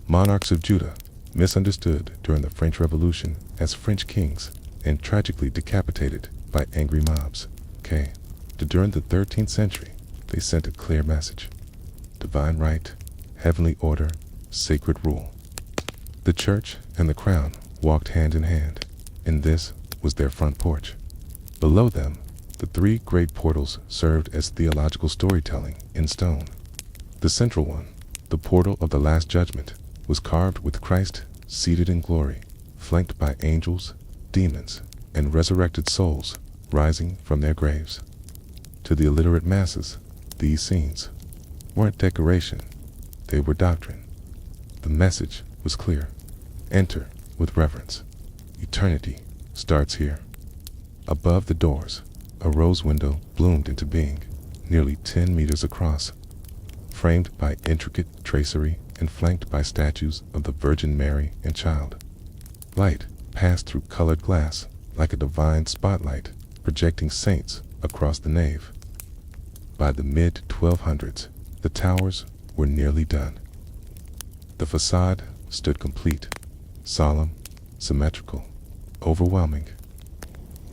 monarchs of Judah, misunderstood during the French Revolution as French kings and tragically decapitated by angry mobs. During the 13th century, they sent a clear message: divine right, heavenly order, sacred rule. The church and the crown walked hand in hand, and this was their front porch. Below them, the 3 great portals served as theological storytelling in stone. The central one, The portal of the Last Judgment was carved with Christ seated in glory, flanked by angels, demons, and resurrected souls rising from their graves. To the illiterate masses, these scenes weren't decoration, they were doctrine. The message was clear. Enter with reverence. Eternity starts here. Above the doors, a rose window bloomed into being, nearly 10 meters across, framed by intricate tracery and flanked by statues of the Virgin Mary and Child. Light passed through colored glass like a divine spotlight, projecting saints across the nave. By the mid-1200s, the towers were nearly done. The facade stood complete, solemn, symmetrical, overwhelming.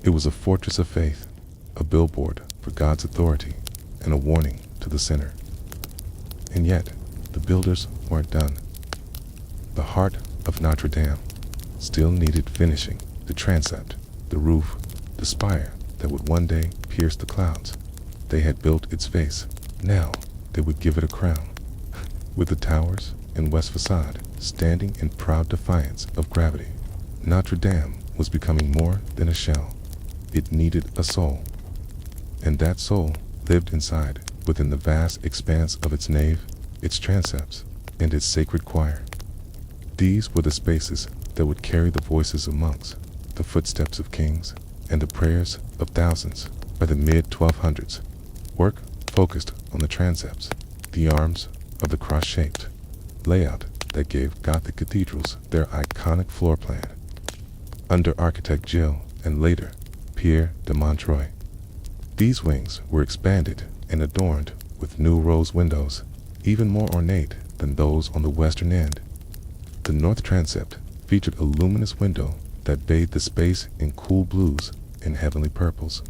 It was a fortress of faith, a billboard for God's authority, and a warning to the sinner. And yet, the builders weren't done. The heart of Notre Dame still needed finishing: the transept, the roof, the spire that would one day pierce the clouds. They had built its face. Now they would give it a crown, with the towers and west facade standing in proud defiance of gravity. Notre Dame was becoming more than a shell. It needed a soul. And that soul lived inside, within the vast expanse of its nave, its transepts, and its sacred choir. These were the spaces that would carry the voices of monks, the footsteps of kings, and the prayers of thousands. By the mid-1200s, work focused on the transepts, the arms of the cross-shaped layout that gave Gothic cathedrals their iconic floor plan. Under architect Gilles and later Pierre de Montreuil, these wings were expanded and adorned with new rose windows, even more ornate than those on the western end. The north transept featured a luminous window that bathed the space in cool blues and heavenly purples.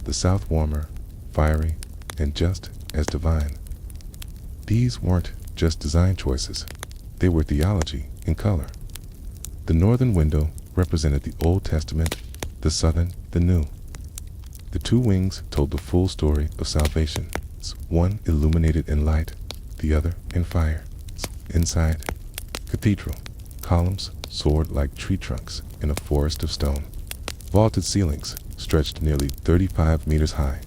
The south warmer, fiery, and just as divine. These weren't just design choices, they were theology in color. The northern window represented the Old Testament, the southern the New. The two wings told the full story of salvation, one illuminated in light, the other in fire. Inside, cathedral, columns soared like tree trunks in a forest of stone. Vaulted ceilings stretched nearly 35 meters high,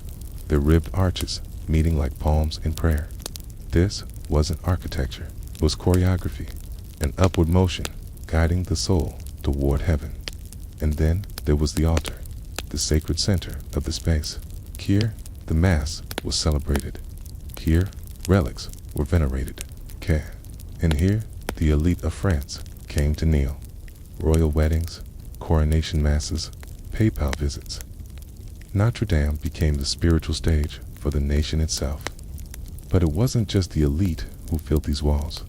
their ribbed arches meeting like palms in prayer. This wasn't architecture, it was choreography, an upward motion guiding the soul toward heaven. And then there was the altar, the sacred center of the space. Here, the Mass was celebrated. Here, relics were venerated. And here, the elite of France came to kneel. Royal weddings, coronation masses, papal visits. Notre Dame became the spiritual stage for the nation itself. But it wasn't just the elite who filled these walls.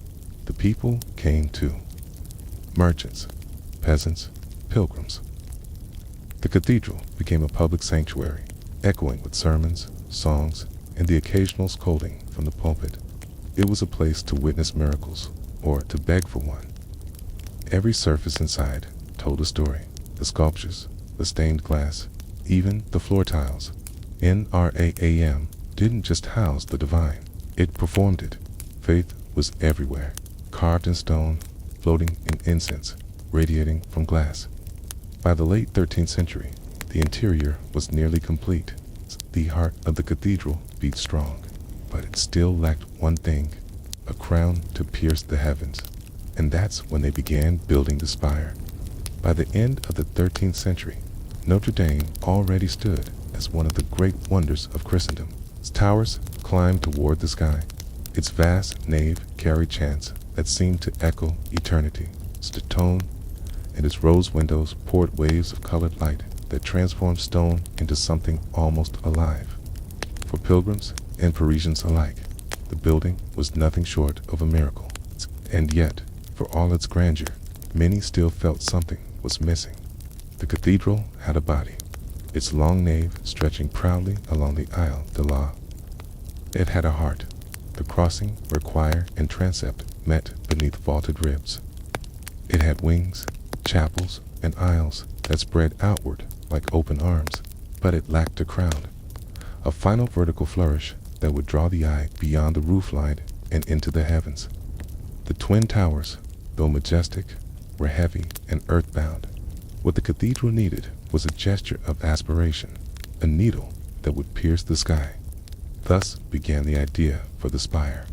The people came too. Merchants, peasants, pilgrims. The cathedral became a public sanctuary, echoing with sermons, songs, and the occasional scolding from the pulpit. It was a place to witness miracles, or to beg for one. Every surface inside told a story. The sculptures, the stained glass, even the floor tiles. NRAAM didn't just house the divine, it performed it. Faith was everywhere, carved in stone, floating in incense, radiating from glass. By the late 13th century, the interior was nearly complete. The heart of the cathedral beat strong, but it still lacked one thing: a crown to pierce the heavens. And that's when they began building the spire. By the end of the 13th century, Notre Dame already stood as one of the great wonders of Christendom. Its towers climbed toward the sky. Its vast nave carried chants that seemed to echo eternity. Its tone and its rose windows poured waves of colored light that transformed stone into something almost alive. For pilgrims and Parisians alike, the building was nothing short of a miracle. And yet, for all its grandeur, many still felt something was missing. The cathedral had a body, its long nave stretching proudly along the Aisle de la. It had a heart, the crossing where choir and transept met beneath vaulted ribs. It had wings, chapels, and aisles that spread outward like open arms, but it lacked a crown, a final vertical flourish that would draw the eye beyond the roof line and into the heavens. The twin towers, though majestic, were heavy and earthbound. What the cathedral needed was a gesture of aspiration, a needle that would pierce the sky. Thus began the idea for the spire.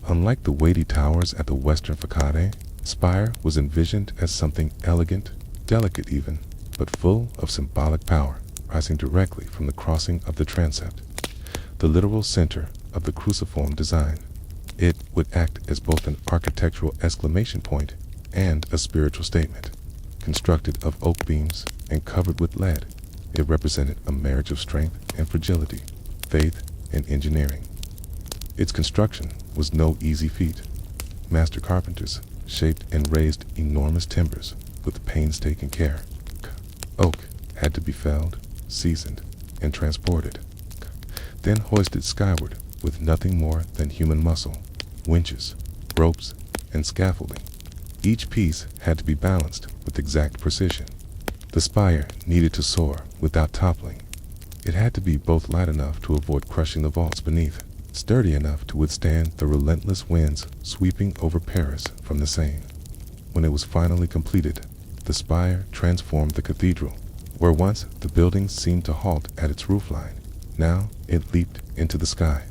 Unlike the weighty towers at the western facade, spire was envisioned as something elegant, delicate even, but full of symbolic power, rising directly from the crossing of the transept, the literal center of the cruciform design. It would act as both an architectural exclamation point and a spiritual statement. Constructed of oak beams and covered with lead, it represented a marriage of strength and fragility, faith and engineering. Its construction was no easy feat. Master carpenters shaped and raised enormous timbers with painstaking care. Oak had to be felled, seasoned, and transported, then hoisted skyward with nothing more than human muscle, winches, ropes, and scaffolding. Each piece had to be balanced with exact precision. The spire needed to soar without toppling. It had to be both light enough to avoid crushing the vaults beneath, sturdy enough to withstand the relentless winds sweeping over Paris from the Seine. When it was finally completed, the spire transformed the cathedral. Where once the building seemed to halt at its roofline, now it leaped into the sky.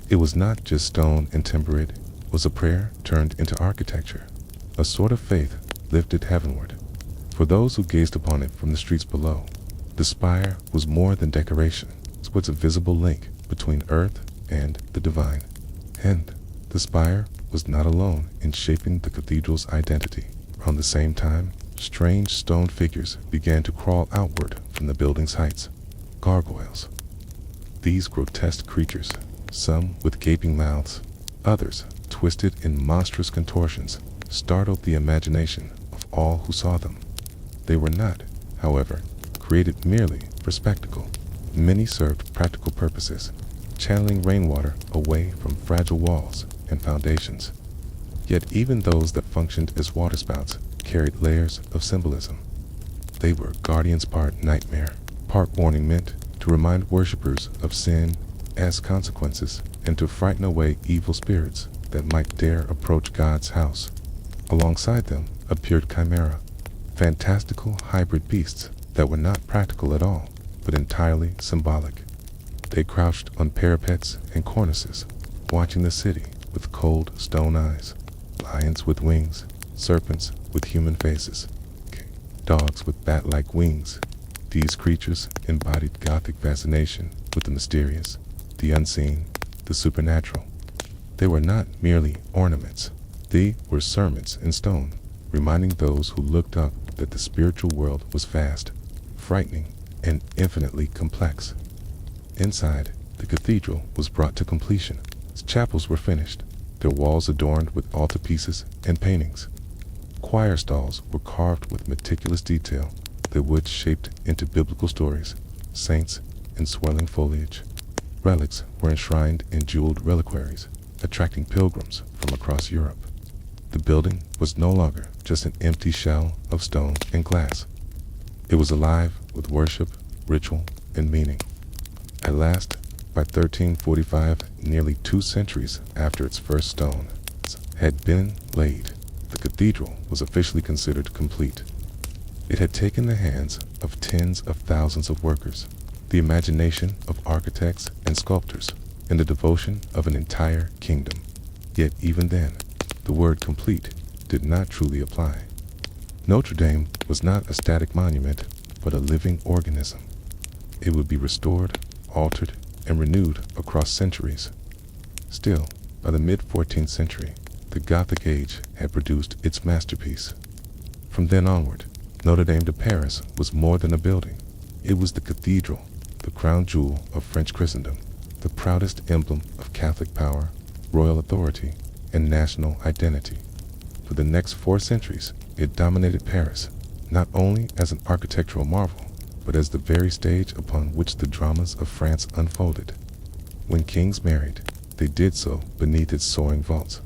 It was not just stone and timber, it was a prayer turned into architecture, a sort of faith lifted heavenward. For those who gazed upon it from the streets below, the spire was more than decoration. It was a visible link between earth and the divine. And the spire was not alone in shaping the cathedral's identity. Around the same time, strange stone figures began to crawl outward from the building's heights. Gargoyles. These grotesque creatures, some with gaping mouths, others twisted in monstrous contortions, startled the imagination of all who saw them. They were not, however, created merely for spectacle. Many served practical purposes, channeling rainwater away from fragile walls and foundations. Yet even those that functioned as waterspouts carried layers of symbolism. They were guardians part nightmare, part warning, meant to remind worshippers of sin's consequences and to frighten away evil spirits that might dare approach God's house. Alongside them appeared chimera, fantastical hybrid beasts that were not practical at all, but entirely symbolic. They crouched on parapets and cornices, watching the city with cold stone eyes. Lions with wings, serpents with human faces, dogs with bat-like wings. These creatures embodied Gothic fascination with the mysterious, the unseen, the supernatural. They were not merely ornaments. They were sermons in stone, reminding those who looked up that the spiritual world was vast, frightening, and infinitely complex. Inside, the cathedral was brought to completion. Its chapels were finished, their walls adorned with altarpieces and paintings. Choir stalls were carved with meticulous detail, their wood shaped into biblical stories, saints in swelling foliage. Relics were enshrined in jeweled reliquaries, attracting pilgrims from across Europe. The building was no longer just an empty shell of stone and glass. It was alive with worship, ritual, and meaning. At last, by 1345, nearly 2 centuries after its first stone had been laid, the cathedral was officially considered complete. It had taken the hands of tens of thousands of workers, the imagination of architects and sculptors, and the devotion of an entire kingdom. Yet even then, the word complete did not truly apply. Notre Dame was not a static monument, but a living organism. It would be restored, altered, and renewed across centuries. Still, by the mid-14th century, the Gothic age had produced its masterpiece. From then onward, Notre Dame de Paris was more than a building. It was the cathedral, the crown jewel of French Christendom, the proudest emblem of Catholic power, royal authority, and national identity. For the next 4 centuries, it dominated Paris, not only as an architectural marvel, but as the very stage upon which the dramas of France unfolded. When kings married, they did so beneath its soaring vaults.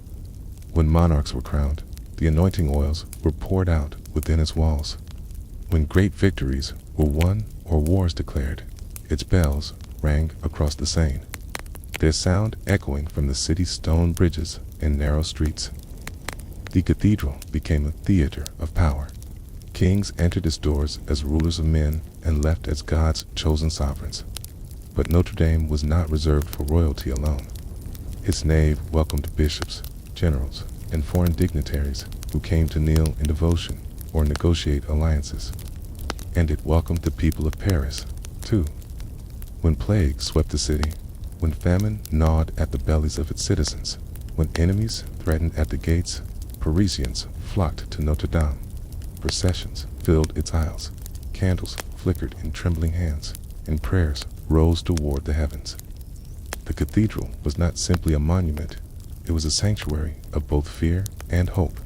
When monarchs were crowned, the anointing oils were poured out within its walls. When great victories were won or wars declared, its bells rang across the Seine, their sound echoing from the city's stone bridges and narrow streets. The cathedral became a theater of power. Kings entered its doors as rulers of men and left as God's chosen sovereigns. But Notre Dame was not reserved for royalty alone. Its nave welcomed bishops, generals, and foreign dignitaries who came to kneel in devotion or negotiate alliances. And it welcomed the people of Paris, too. When plague swept the city, when famine gnawed at the bellies of its citizens, when enemies threatened at the gates, Parisians flocked to Notre Dame. Processions filled its aisles, candles flickered in trembling hands, and prayers rose toward the heavens. The cathedral was not simply a monument, it was a sanctuary of both fear and hope.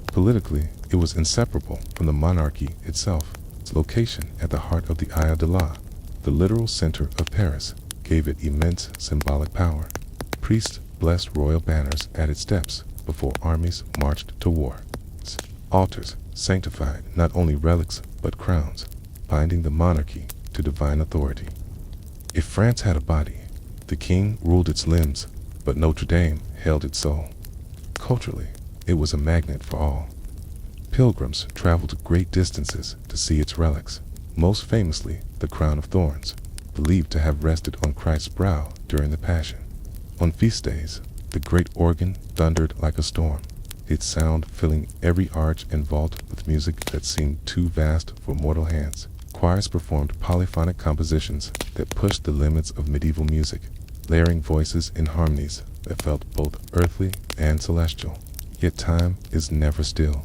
Politically, it was inseparable from the monarchy itself. Its location at the heart of the Isle de la, the literal center of Paris, gave it immense symbolic power. Priests blessed royal banners at its steps before armies marched to war. Altars sanctified not only relics but crowns, binding the monarchy to divine authority. If France had a body, the king ruled its limbs, but Notre Dame held its soul. Culturally, it was a magnet for all. Pilgrims traveled great distances to see its relics, most famously the crown of thorns, believed to have rested on Christ's brow during the Passion. On feast days, the great organ thundered like a storm, its sound filling every arch and vault with music that seemed too vast for mortal hands. Choirs performed polyphonic compositions that pushed the limits of medieval music, layering voices in harmonies that felt both earthly and celestial. Yet time is never still.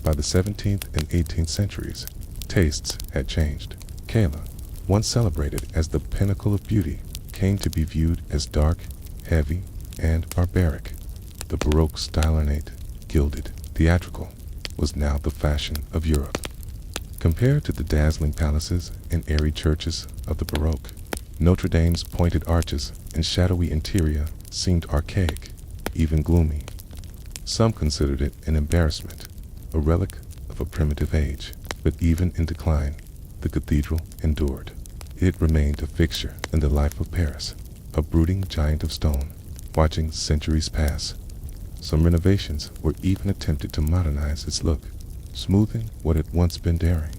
By the 17th and 18th centuries, tastes had changed. Kala, once celebrated as the pinnacle of beauty, came to be viewed as dark, heavy, and barbaric. The Baroque style, ornate, gilded, theatrical, was now the fashion of Europe. Compared to the dazzling palaces and airy churches of the Baroque, Notre Dame's pointed arches and shadowy interior seemed archaic, even gloomy. Some considered it an embarrassment, a relic of a primitive age, but even in decline, the cathedral endured. It remained a fixture in the life of Paris, a brooding giant of stone, watching centuries pass. Some renovations were even attempted to modernize its look, smoothing what had once been daring.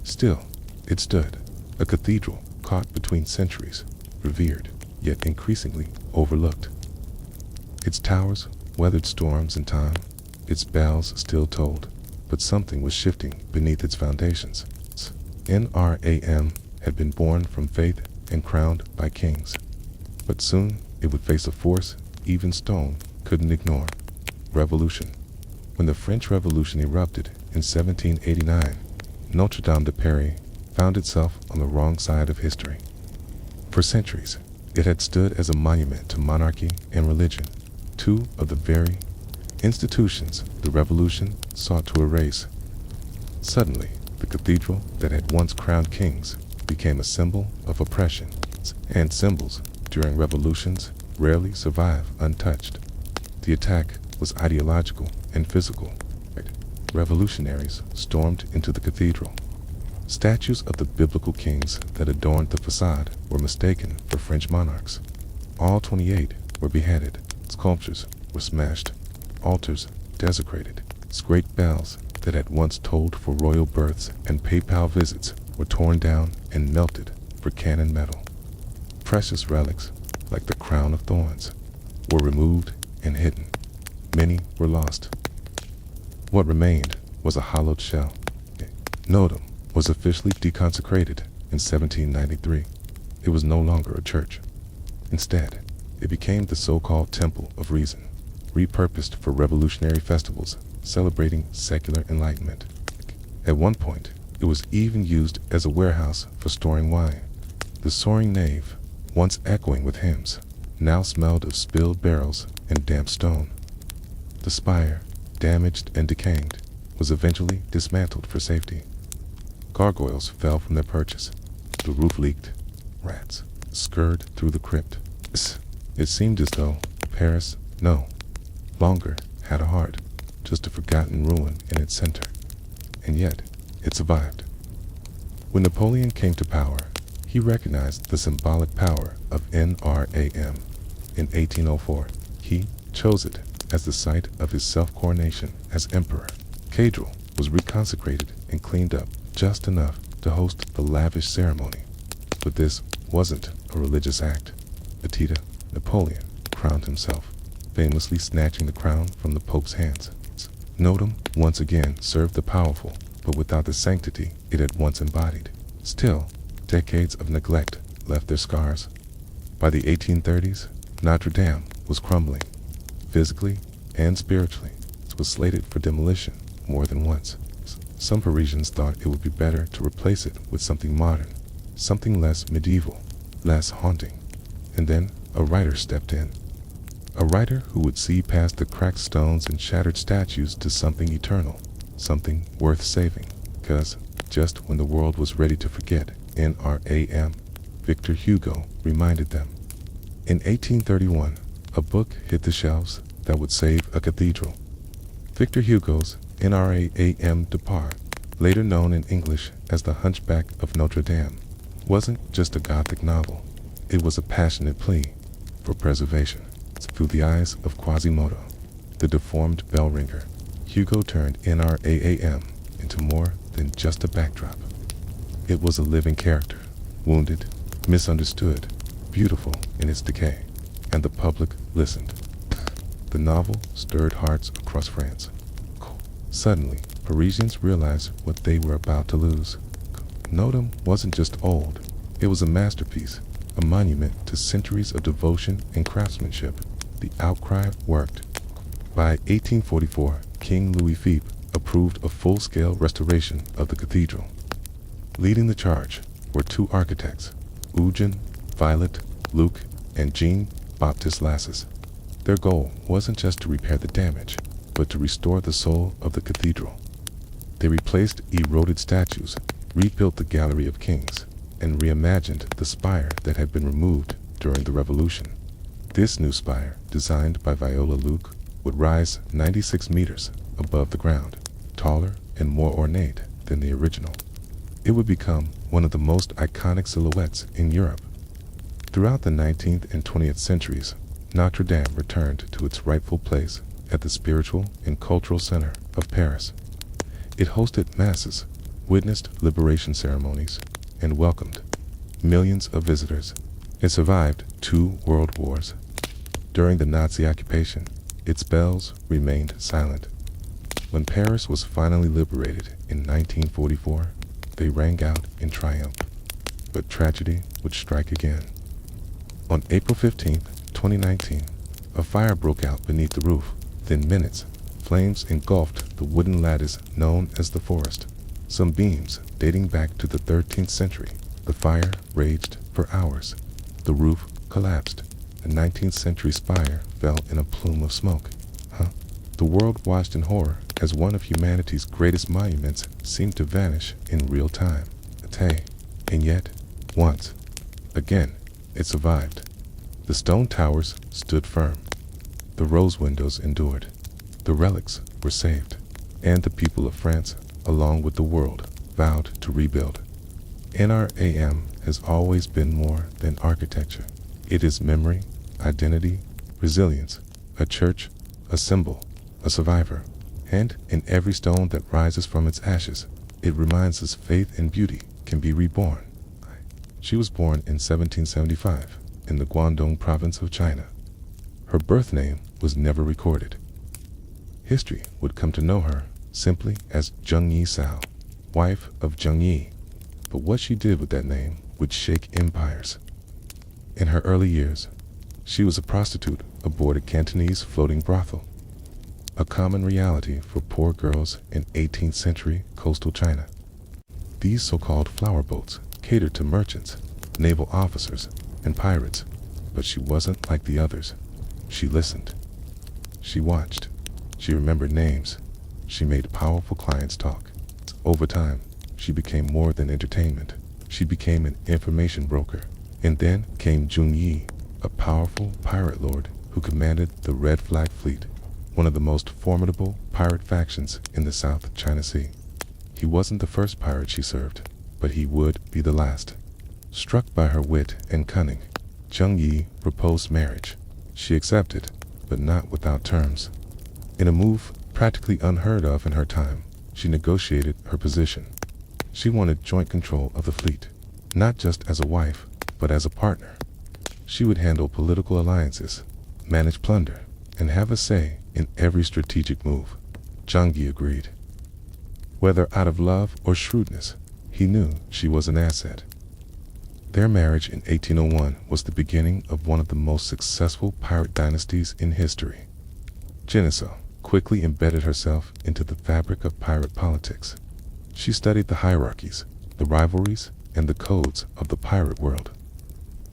Still, it stood, a cathedral caught between centuries, revered, yet increasingly overlooked. Its towers weathered storms and time, its bells still tolled, but something was shifting beneath its foundations. NRAM had been born from faith and crowned by kings. But soon it would face a force even stone couldn't ignore: revolution. When the French Revolution erupted in 1789, Notre Dame de Paris found itself on the wrong side of history. For centuries, it had stood as a monument to monarchy and religion, two of the very institutions the revolution sought to erase. Suddenly, the cathedral that had once crowned kings became a symbol of oppression, and symbols during revolutions rarely survive untouched. The attack was ideological and physical. Revolutionaries stormed into the cathedral. Statues of the biblical kings that adorned the facade were mistaken for French monarchs. All 28 were beheaded, sculptures were smashed, altars desecrated. Great bells that had once tolled for royal births and papal visits were torn down and melted for cannon metal. Precious relics, like the crown of thorns, were removed and hidden. Many were lost. What remained was a hollowed shell. Notre Dame was officially deconsecrated in 1793. It was no longer a church. Instead, it became the so-called Temple of Reason, repurposed for revolutionary festivals celebrating secular enlightenment. At one point, it was even used as a warehouse for storing wine. The soaring nave, once echoing with hymns, now smelled of spilled barrels and damp stone. The spire, damaged and decaying, was eventually dismantled for safety. Gargoyles fell from their perches. The roof leaked. Rats scurried through the crypt. It seemed as though Paris no longer had a heart, just a forgotten ruin in its center. And yet, it survived. When Napoleon came to power, he recognized the symbolic power of NRAM. In 1804, he chose it as the site of his self-coronation as emperor. Cathedral was reconsecrated and cleaned up just enough to host the lavish ceremony. But this wasn't a religious act. Petita, Napoleon, crowned himself, famously snatching the crown from the Pope's hands. Notre once again served the powerful, but without the sanctity it had once embodied. Still, decades of neglect left their scars. By the 1830s, Notre Dame was crumbling, physically and spiritually. It was slated for demolition more than once. Some Parisians thought it would be better to replace it with something modern, something less medieval, less haunting. And then a writer stepped in. A writer who would see past the cracked stones and shattered statues to something eternal, something worth saving. Because just when the world was ready to forget NRAM, Victor Hugo reminded them. In 1831, a book hit the shelves that would save a cathedral. Victor Hugo's NRAM Depart, later known in English as The Hunchback of Notre Dame, wasn't just a Gothic novel. It was a passionate plea for preservation. Through the eyes of Quasimodo, the deformed bell ringer, Hugo turned NRAM into more than just a backdrop. It was a living character, wounded, misunderstood, beautiful in its decay, and the public listened. The novel stirred hearts across France. Suddenly, Parisians realized what they were about to lose. Notre Dame wasn't just old, it was a masterpiece, a monument to centuries of devotion and craftsmanship. The outcry worked. By 1844, King Louis Philippe approved a full-scale restoration of the cathedral. Leading the charge were two architects, Eugène Violet Luc and Jean-Baptiste Lassus. Their goal wasn't just to repair the damage, but to restore the soul of the cathedral. They replaced eroded statues, rebuilt the Gallery of Kings, and reimagined the spire that had been removed during the Revolution. This new spire, designed by Viola Luc, would rise 96 meters above the ground, taller and more ornate than the original. It would become one of the most iconic silhouettes in Europe. Throughout the 19th and 20th centuries, Notre Dame returned to its rightful place at the spiritual and cultural center of Paris. It hosted masses, witnessed liberation ceremonies, and welcomed millions of visitors. It survived 2 world wars. During the Nazi occupation, its bells remained silent. When Paris was finally liberated in 1944, they rang out in triumph. But tragedy would strike again. On April 15, 2019, a fire broke out beneath the roof. Within minutes, flames engulfed the wooden lattice known as the forest. Some beams dating back to the 13th century. The fire raged for hours. The roof collapsed. The 19th century spire fell in a plume of smoke. The world watched in horror as one of humanity's greatest monuments seemed to vanish in real time. And yet, once again, it survived. The stone towers stood firm. The rose windows endured. The relics were saved. And the people of France, along with the world, vowed to rebuild. NRAM has always been more than architecture. It is memory, identity, resilience, a church, a symbol, a survivor. And in every stone that rises from its ashes, it reminds us faith and beauty can be reborn. She was born in 1775 in the Guangdong province of China. Her birth name was never recorded. History would come to know her simply as Zheng Yi Sao, wife of Zheng Yi. But what she did with that name would shake empires. In her early years, she was a prostitute aboard a Cantonese floating brothel, a common reality for poor girls in 18th century coastal China. These so-called flower boats catered to merchants, naval officers, and pirates, but she wasn't like the others. She listened. She watched. She remembered names. She made powerful clients talk. Over time, she became more than entertainment. She became an information broker. And then came Zheng Yi, a powerful pirate lord who commanded the Red Flag Fleet, one of the most formidable pirate factions in the South China Sea. He wasn't the first pirate she served, but he would be the last. Struck by her wit and cunning, Zheng Yi proposed marriage. She accepted, but not without terms. In a move practically unheard of in her time, she negotiated her position. She wanted joint control of the fleet, not just as a wife, but as a partner. She would handle political alliances, manage plunder, and have a say in every strategic move. Zhang Yi agreed. Whether out of love or shrewdness, he knew she was an asset. Their marriage in 1801 was the beginning of one of the most successful pirate dynasties in history. Geneso quickly embedded herself into the fabric of pirate politics. She studied the hierarchies, the rivalries, and the codes of the pirate world.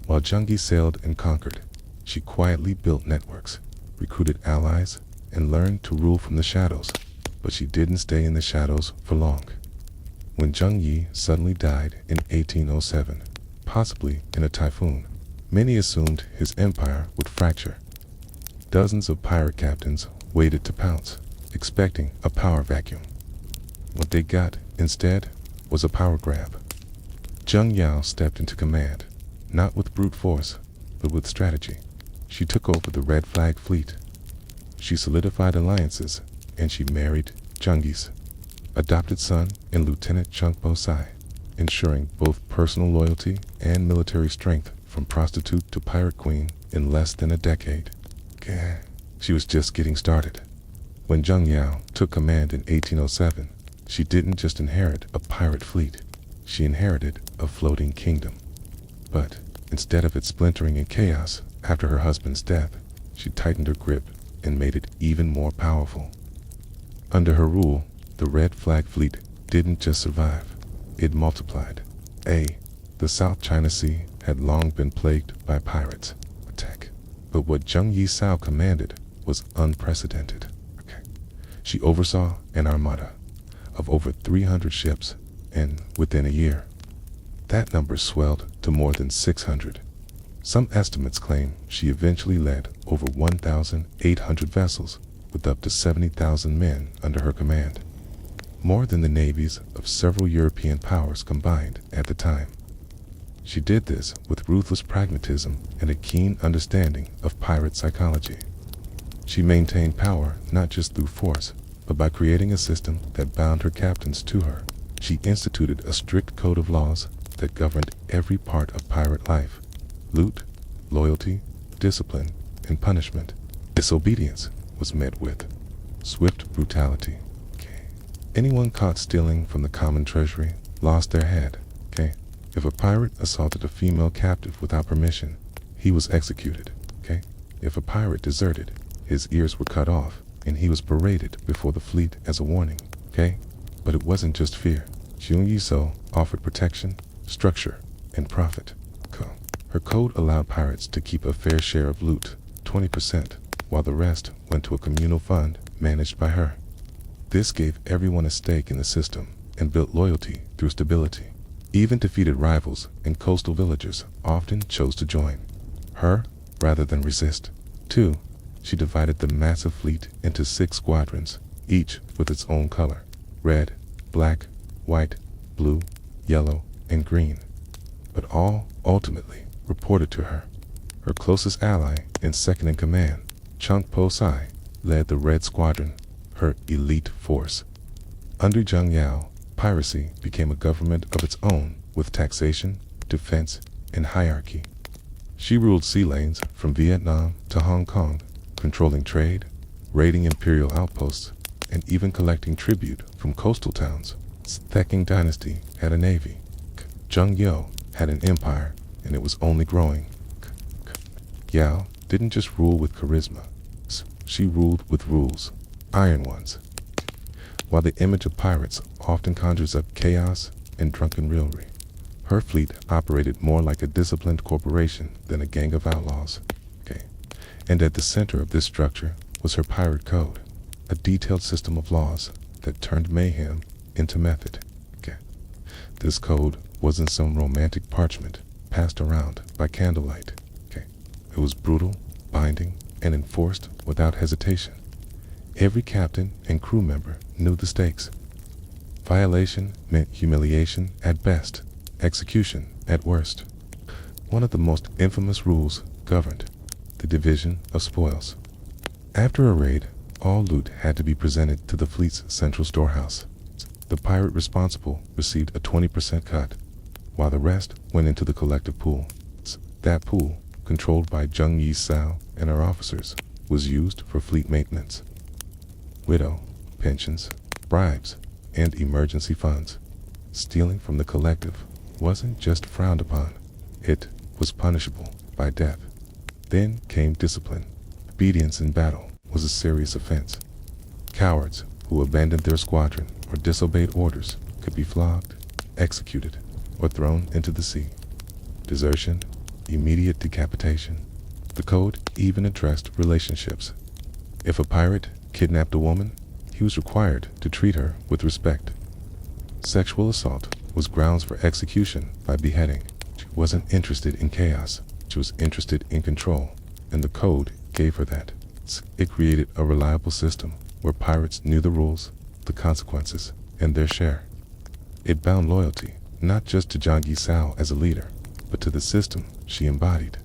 While Zhang Yi sailed and conquered, she quietly built networks, recruited allies, and learned to rule from the shadows. But she didn't stay in the shadows for long. When Zhang Yi suddenly died in 1807, possibly in a typhoon, many assumed his empire would fracture. Dozens of pirate captains waited to pounce, expecting a power vacuum. What they got, instead, was a power grab. Zheng Yao stepped into command, not with brute force, but with strategy. She took over the Red Flag Fleet. She solidified alliances, and she married Zheng Yi's adopted son in Lieutenant Chung Po Sai, ensuring both personal loyalty and military strength from prostitute to pirate queen in less than a decade. She was just getting started. When Zheng Yao took command in 1807, she didn't just inherit a pirate fleet, she inherited a floating kingdom. But instead of it splintering in chaos after her husband's death, she tightened her grip and made it even more powerful. Under her rule, the Red Flag Fleet didn't just survive, it multiplied. The South China Sea had long been plagued by pirates. But what Zheng Yi Sao commanded was unprecedented. She oversaw an armada of over 300 ships, and within a year, that number swelled to more than 600. Some estimates claim she eventually led over 1,800 vessels with up to 70,000 men under her command, more than the navies of several European powers combined at the time. She did this with ruthless pragmatism and a keen understanding of pirate psychology. She maintained power not just through force, but by creating a system that bound her captains to her. She instituted a strict code of laws that governed every part of pirate life: loot, loyalty, discipline, and punishment. Disobedience was met with swift brutality. Anyone caught stealing from the common treasury lost their head. If a pirate assaulted a female captive without permission, he was executed. If a pirate deserted, his ears were cut off, and he was paraded before the fleet as a warning. But it wasn't just fear. Zheng Yi Sao offered protection, structure, and profit. Her code allowed pirates to keep a fair share of loot, 20%, while the rest went to a communal fund managed by her. This gave everyone a stake in the system and built loyalty through stability. Even defeated rivals and coastal villagers often chose to join her rather than resist. 2. She divided the massive fleet into 6 squadrons, each with its own color: red, black, white, blue, yellow, and green, but all ultimately reported to her. Her closest ally and second in command, Chung Po Sai, led the Red Squadron, her elite force. Under Zheng Yao, piracy became a government of its own with taxation, defense, and hierarchy. She ruled sea lanes from Vietnam to Hong Kong, controlling trade, raiding imperial outposts, and even collecting tribute from coastal towns. The Qing dynasty had a navy. Zheng Yao had an empire, and it was only growing. Yao didn't just rule with charisma. She ruled with rules, iron ones. While the image of pirates often conjures up chaos and drunken raillery, her fleet operated more like a disciplined corporation than a gang of outlaws. And at the center of this structure was her pirate code, a detailed system of laws that turned mayhem into method. This code wasn't some romantic parchment passed around by candlelight. It was brutal, binding, and enforced without hesitation. Every captain and crew member knew the stakes. Violation meant humiliation at best, execution at worst. One of the most infamous rules governed the division of spoils. After a raid, all loot had to be presented to the fleet's central storehouse. The pirate responsible received a 20% cut, while the rest went into the collective pool. That pool, controlled by Zheng Yisao and her officers, was used for fleet maintenance, widow, pensions, bribes, and emergency funds. Stealing from the collective wasn't just frowned upon, it was punishable by death. Then came discipline. Obedience in battle was a serious offense. Cowards who abandoned their squadron or disobeyed orders could be flogged, executed, or thrown into the sea. Desertion, immediate decapitation. The code even addressed relationships. If a pirate kidnapped a woman, he was required to treat her with respect. Sexual assault was grounds for execution by beheading. She wasn't interested in chaos, she was interested in control, and the code gave her that. It created a reliable system where pirates knew the rules, the consequences, and their share. It bound loyalty not just to Zhang Yisao as a leader, but to the system she embodied.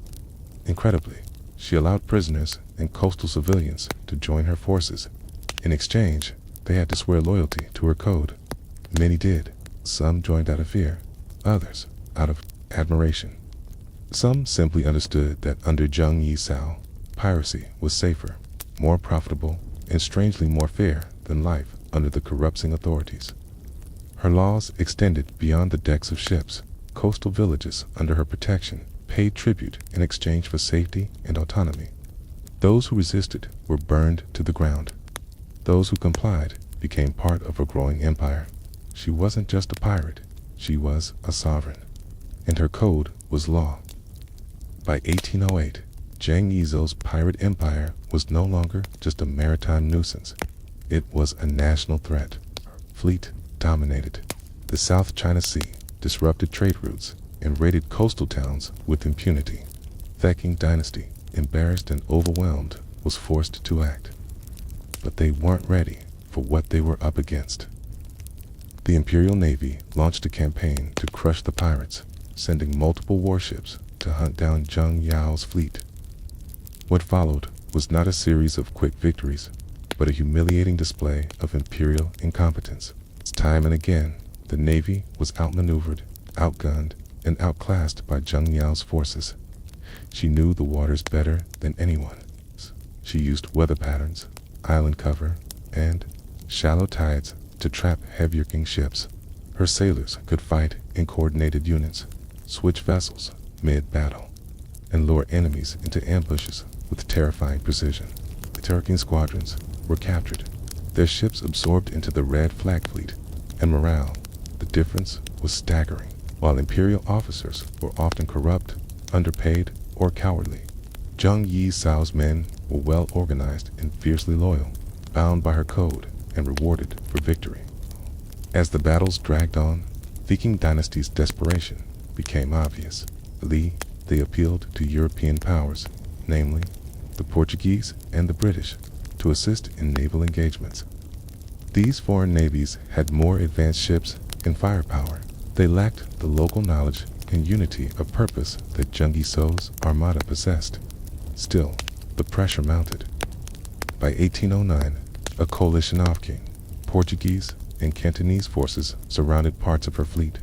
Incredibly, she allowed prisoners and coastal civilians to join her forces. In exchange, they had to swear loyalty to her code. Many did. Some joined out of fear, others out of admiration. Some simply understood that under Zheng Yisao, piracy was safer, more profitable, and strangely more fair than life under the corrupting authorities. Her laws extended beyond the decks of ships. Coastal villages under her protection paid tribute in exchange for safety and autonomy. Those who resisted were burned to the ground. Those who complied became part of her growing empire. She wasn't just a pirate, she was a sovereign, and her code was law. By 1808, Zheng Yisao's pirate empire was no longer just a maritime nuisance. It was a national threat. Her fleet dominated the South China Sea, disrupted trade routes, and raided coastal towns with impunity. The Qing dynasty, embarrassed and overwhelmed, was forced to act. But they weren't ready for what they were up against. The Imperial Navy launched a campaign to crush the pirates, sending multiple warships to hunt down Zheng Yao's fleet. What followed was not a series of quick victories, but a humiliating display of imperial incompetence. Time and again, the Navy was outmaneuvered, outgunned, and outclassed by Zheng Yao's forces. She knew the waters better than anyone. She used weather patterns, island cover, and shallow tides to trap heavier Qing ships. Her sailors could fight in coordinated units, switch vessels mid-battle, and lure enemies into ambushes with terrifying precision. The Turking squadrons were captured, their ships absorbed into the Red Flag Fleet, and morale, the difference was staggering. While imperial officers were often corrupt, underpaid, or cowardly, Zheng Yisao's men were well organized and fiercely loyal, bound by her code and rewarded for victory. As the battles dragged on, the Qing dynasty's desperation became obvious. They appealed to European powers, namely the Portuguese and the British, to assist in naval engagements. These foreign navies had more advanced ships and firepower. They lacked the local knowledge and unity of purpose that Zheng Yisao's armada possessed. Still, the pressure mounted. By 1809, a coalition of Qing, Portuguese, and Cantonese forces surrounded parts of her fleet.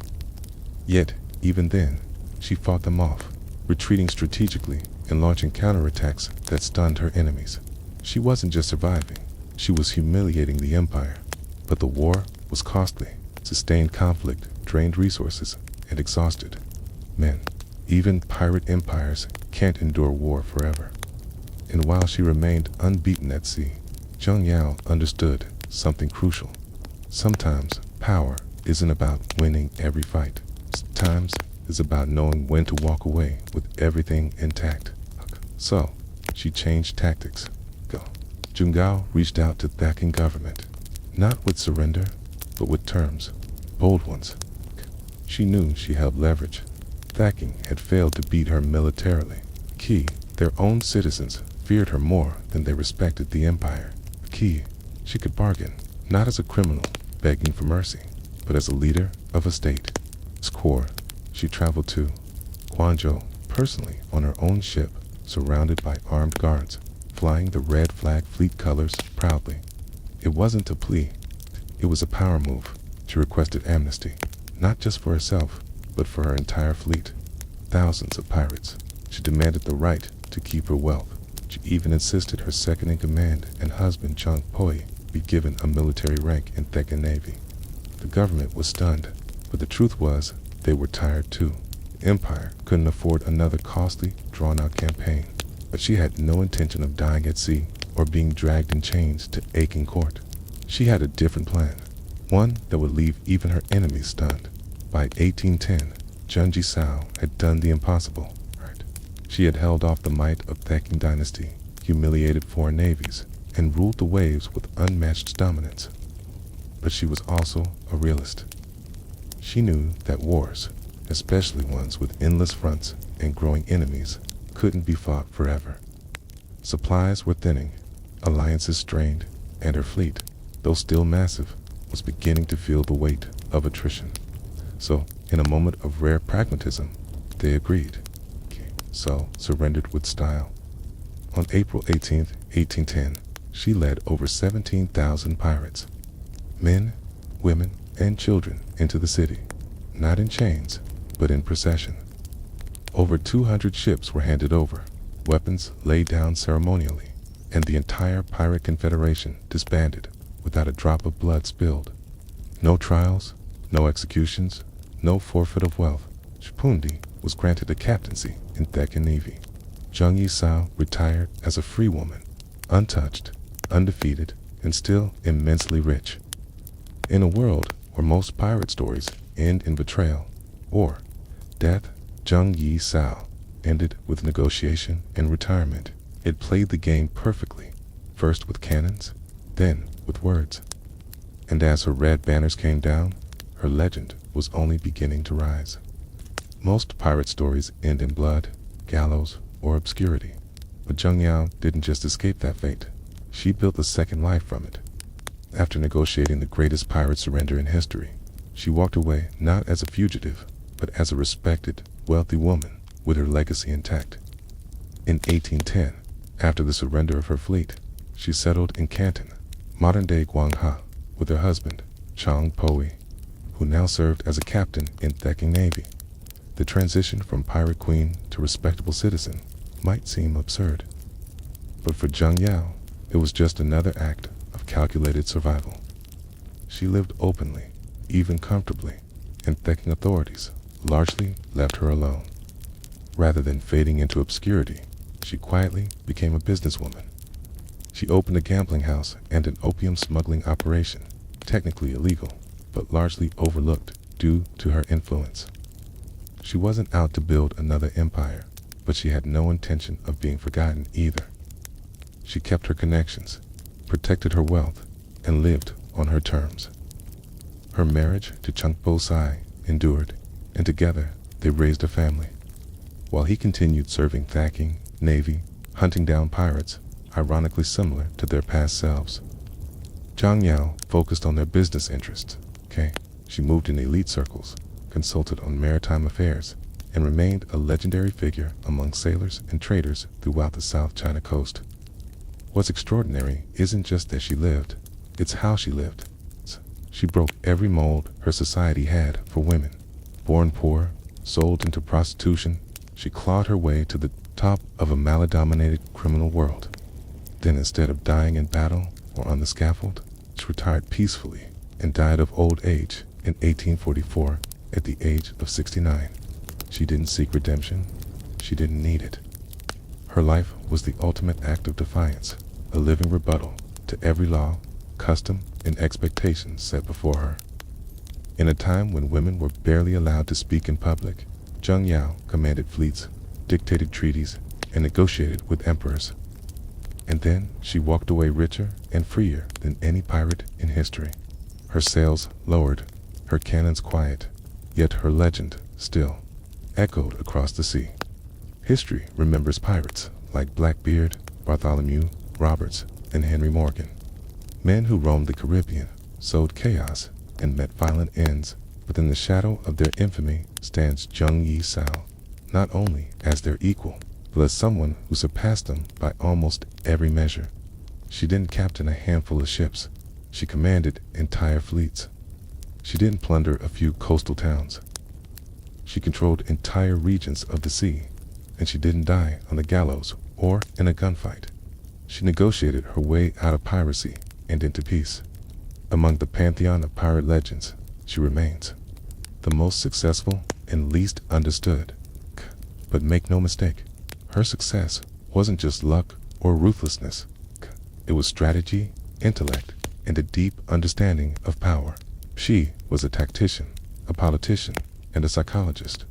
Yet, even then, she fought them off, retreating strategically and launching counterattacks that stunned her enemies. She wasn't just surviving, she was humiliating the empire. But the war was costly. Sustained conflict drained resources and exhausted men. Even pirate empires can't endure war forever. And while she remained unbeaten at sea, Zheng Yao understood something crucial. Sometimes power isn't about winning every fight. Sometimes it's about knowing when to walk away with everything intact. So, she changed tactics. Zheng Yao reached out to the Qing government, not with surrender, but with terms, bold ones. She knew she held leverage. The Qing had failed to beat her militarily. Their own citizens feared her more than they respected the empire. She could bargain, not as a criminal begging for mercy, but as a leader of a state. Its core, she traveled to Guangzhou personally on her own ship, surrounded by armed guards, flying the red flag fleet colors proudly. It wasn't a plea, it was a power move. She requested amnesty, not just for herself, but for her entire fleet. Thousands of pirates. She demanded the right to keep her wealth. She even insisted her second-in-command and husband Chung Poi be given a military rank in Thekan Navy. The government was stunned, but the truth was they were tired too. The empire couldn't afford another costly, drawn-out campaign, but she had no intention of dying at sea or being dragged in chains to Akin Court. She had a different plan, one that would leave even her enemies stunned. By 1810, Junji Sao had done the impossible. She had held off the might of Thekan dynasty, humiliated foreign navies, and ruled the waves with unmatched dominance. But she was also a realist. She knew that wars, especially ones with endless fronts and growing enemies, couldn't be fought forever. Supplies were thinning, alliances strained, and her fleet, though still massive, was beginning to feel the weight of attrition. So, in a moment of rare pragmatism, they agreed. So surrendered with style. On April 18, 1810, she led over 17,000 pirates, men, women, and children, into the city, not in chains, but in procession. Over 200 ships were handed over, weapons laid down ceremonially, and the entire pirate confederation disbanded without a drop of blood spilled. No trials, no executions, no forfeit of wealth. Shipundi was granted a captaincy in Thekan Navy. Junji Sao retired as a free woman, untouched, undefeated, and still immensely rich. In a world where most pirate stories end in betrayal or death, Junji Sao ended with negotiation and retirement. It played the game perfectly, first with cannons, then with words. And as her red banners came down, her legend was only beginning to rise. Most pirate stories end in blood, gallows, or obscurity. But Zheng Yao didn't just escape that fate. She built a second life from it. After negotiating the greatest pirate surrender in history, she walked away not as a fugitive, but as a respected, wealthy woman with her legacy intact. In 1810, after the surrender of her fleet, she settled in Canton, modern-day Guangha, with her husband, Chang Poi, who now served as a captain in Thekan Navy. The transition from pirate queen to respectable citizen might seem absurd, but for Zheng Yao, it was just another act of calculated survival. She lived openly, even comfortably, and Thekan authorities largely left her alone. Rather than fading into obscurity, she quietly became a businesswoman. She opened a gambling house and an opium smuggling operation, technically illegal, but largely overlooked due to her influence. She wasn't out to build another empire, but she had no intention of being forgotten either. She kept her connections, protected her wealth, and lived on her terms. Her marriage to Chung Po Sai endured, and together they raised a family. While he continued serving Thekan Navy, hunting down pirates, ironically similar to their past selves. Zhang Yao focused on their business interests. She moved in elite circles, consulted on maritime affairs, and remained a legendary figure among sailors and traders throughout the South China coast. What's extraordinary isn't just that she lived, it's how she lived. She broke every mold her society had for women. Born poor, sold into prostitution, she clawed her way to the top of a maladministrated criminal world. Then instead of dying in battle or on the scaffold, she retired peacefully and died of old age in 1844 at the age of 69. She didn't seek redemption. She didn't need it. Her life was the ultimate act of defiance, a living rebuttal to every law, custom, and expectation set before her. In a time when women were barely allowed to speak in public, Zheng Yao commanded fleets, dictated treaties, and negotiated with emperors. And then she walked away richer and freer than any pirate in history. Her sails lowered, her cannons quiet, yet her legend still echoed across the sea. History remembers pirates like Blackbeard, Bartholomew, Roberts, and Henry Morgan. Men who roamed the Caribbean, sowed chaos, and met violent ends, but in the shadow of their infamy stands Zheng Yi Sao, not only as their equal, but as someone who surpassed them by almost every measure. She didn't captain a handful of ships. She commanded entire fleets. She didn't plunder a few coastal towns. She controlled entire regions of the sea, and she didn't die on the gallows or in a gunfight. She negotiated her way out of piracy and into peace. Among the pantheon of pirate legends, she remains the most successful and least understood. But make no mistake, her success wasn't just luck or ruthlessness. It was strategy, intellect, and a deep understanding of power. She was a tactician, a politician, and a psychologist.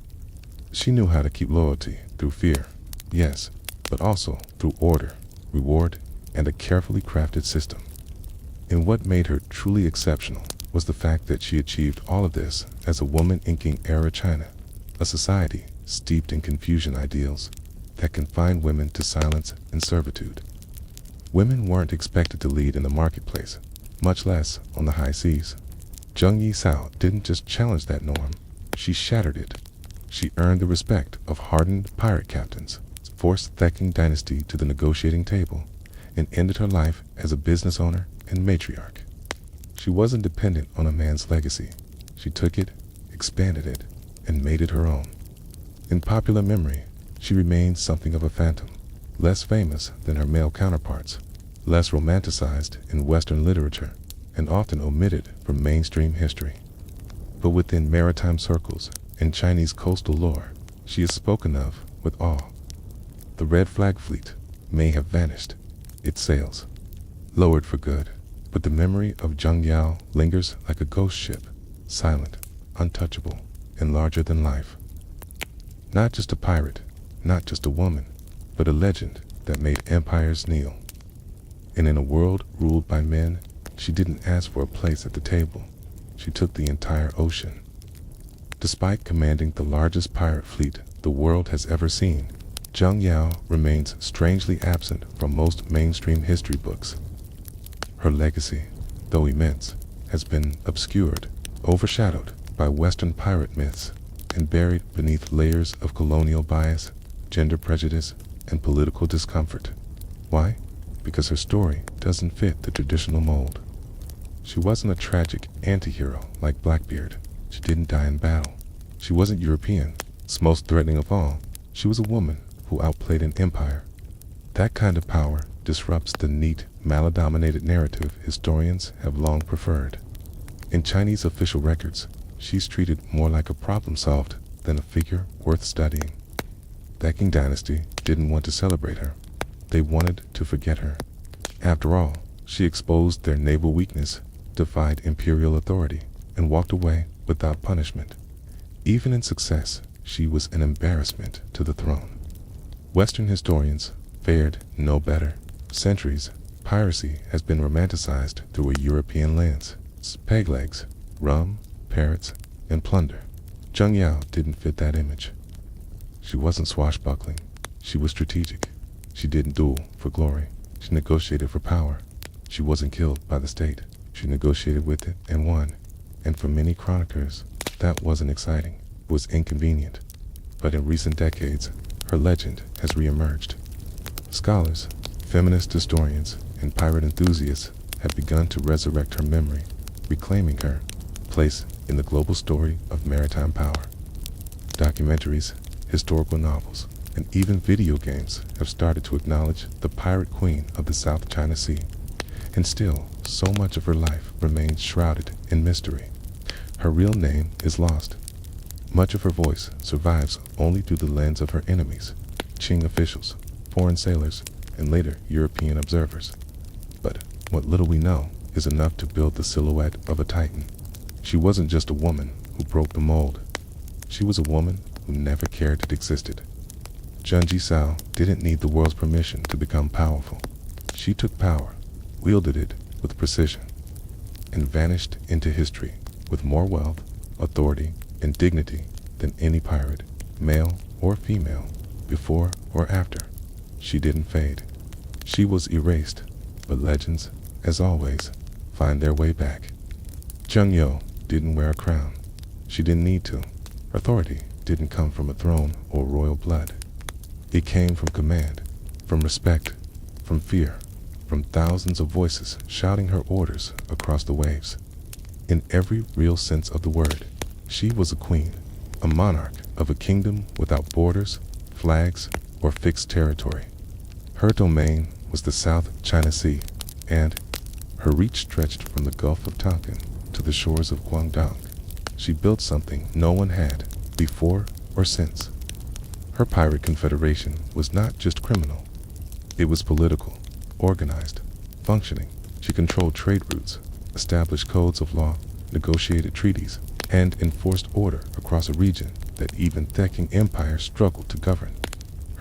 She knew how to keep loyalty through fear, yes, but also through order, reward, and a carefully crafted system. And what made her truly exceptional was the fact that she achieved all of this as a woman in Qing-era China, a society steeped in Confucian ideals that confined women to silence and servitude. Women weren't expected to lead in the marketplace, much less on the high seas. Zheng Yisao didn't just challenge that norm, she shattered it. She earned the respect of hardened pirate captains, forced the Qing dynasty to the negotiating table, and ended her life as a business owner and matriarch. She wasn't dependent on a man's legacy. She took it, expanded it, and made it her own. In popular memory, she remains something of a phantom, less famous than her male counterparts, less romanticized in Western literature, and often omitted from mainstream history. But within maritime circles and Chinese coastal lore, she is spoken of with awe. The Red Flag Fleet may have vanished, its sails lowered for good, but the memory of Zheng Yao lingers like a ghost ship, silent, untouchable, and larger than life. Not just a pirate, not just a woman, but a legend that made empires kneel. And in a world ruled by men, she didn't ask for a place at the table. She took the entire ocean. Despite commanding the largest pirate fleet the world has ever seen, Zheng Yao remains strangely absent from most mainstream history books. Her legacy, though immense, has been obscured, overshadowed by Western pirate myths, and buried beneath layers of colonial bias, gender prejudice, and political discomfort. Why? Because her story doesn't fit the traditional mold. She wasn't a tragic anti-hero like Blackbeard. She didn't die in battle. She wasn't European. Most threatening of all, she was a woman who outplayed an empire. That kind of power disrupts the neat, maladministrated narrative historians have long preferred. In Chinese official records, she's treated more like a problem solved than a figure worth studying. The Qing dynasty didn't want to celebrate her. They wanted to forget her. After all, she exposed their naval weakness, defied imperial authority, and walked away without punishment. Even in success, she was an embarrassment to the throne. Western historians fared no better. Centuries, piracy has been romanticized through a European lens. Peg legs, rum, parrots, and plunder. Zheng Yao didn't fit that image. She wasn't swashbuckling. She was strategic. She didn't duel for glory. She negotiated for power. She wasn't killed by the state. She negotiated with it and won. And for many chroniclers, that wasn't exciting. It was inconvenient. But in recent decades, her legend has reemerged. Scholars, feminist historians, and pirate enthusiasts have begun to resurrect her memory, reclaiming her place in the global story of maritime power. Documentaries, historical novels, and even video games have started to acknowledge the pirate queen of the South China Sea. And still, so much of her life remains shrouded in mystery. Her real name is lost. Much of her voice survives only through the lens of her enemies, Qing officials, foreign sailors, and later European observers. But what little we know is enough to build the silhouette of a titan. She wasn't just a woman who broke the mold. She was a woman who never cared it existed. Zheng Yisao didn't need the world's permission to become powerful. She took power, wielded it with precision, and vanished into history with more wealth, authority, and dignity than any pirate, male or female, before or after. She didn't fade. She was erased, but legends, as always, find their way back. Zheng Yao didn't wear a crown. She didn't need to. Authority didn't come from a throne or royal blood. It came from command, from respect, from fear, from thousands of voices shouting her orders across the waves. In every real sense of the word, she was a queen, a monarch of a kingdom without borders, flags, or fixed territory. Her domain was the South China Sea, and her reach stretched from the Gulf of Tonkin to the shores of Guangdong. She built something no one had before or since. Her pirate confederation was not just criminal. It was political, organized, functioning. She controlled trade routes, established codes of law, negotiated treaties, and enforced order across a region that even thinking empires struggled to govern.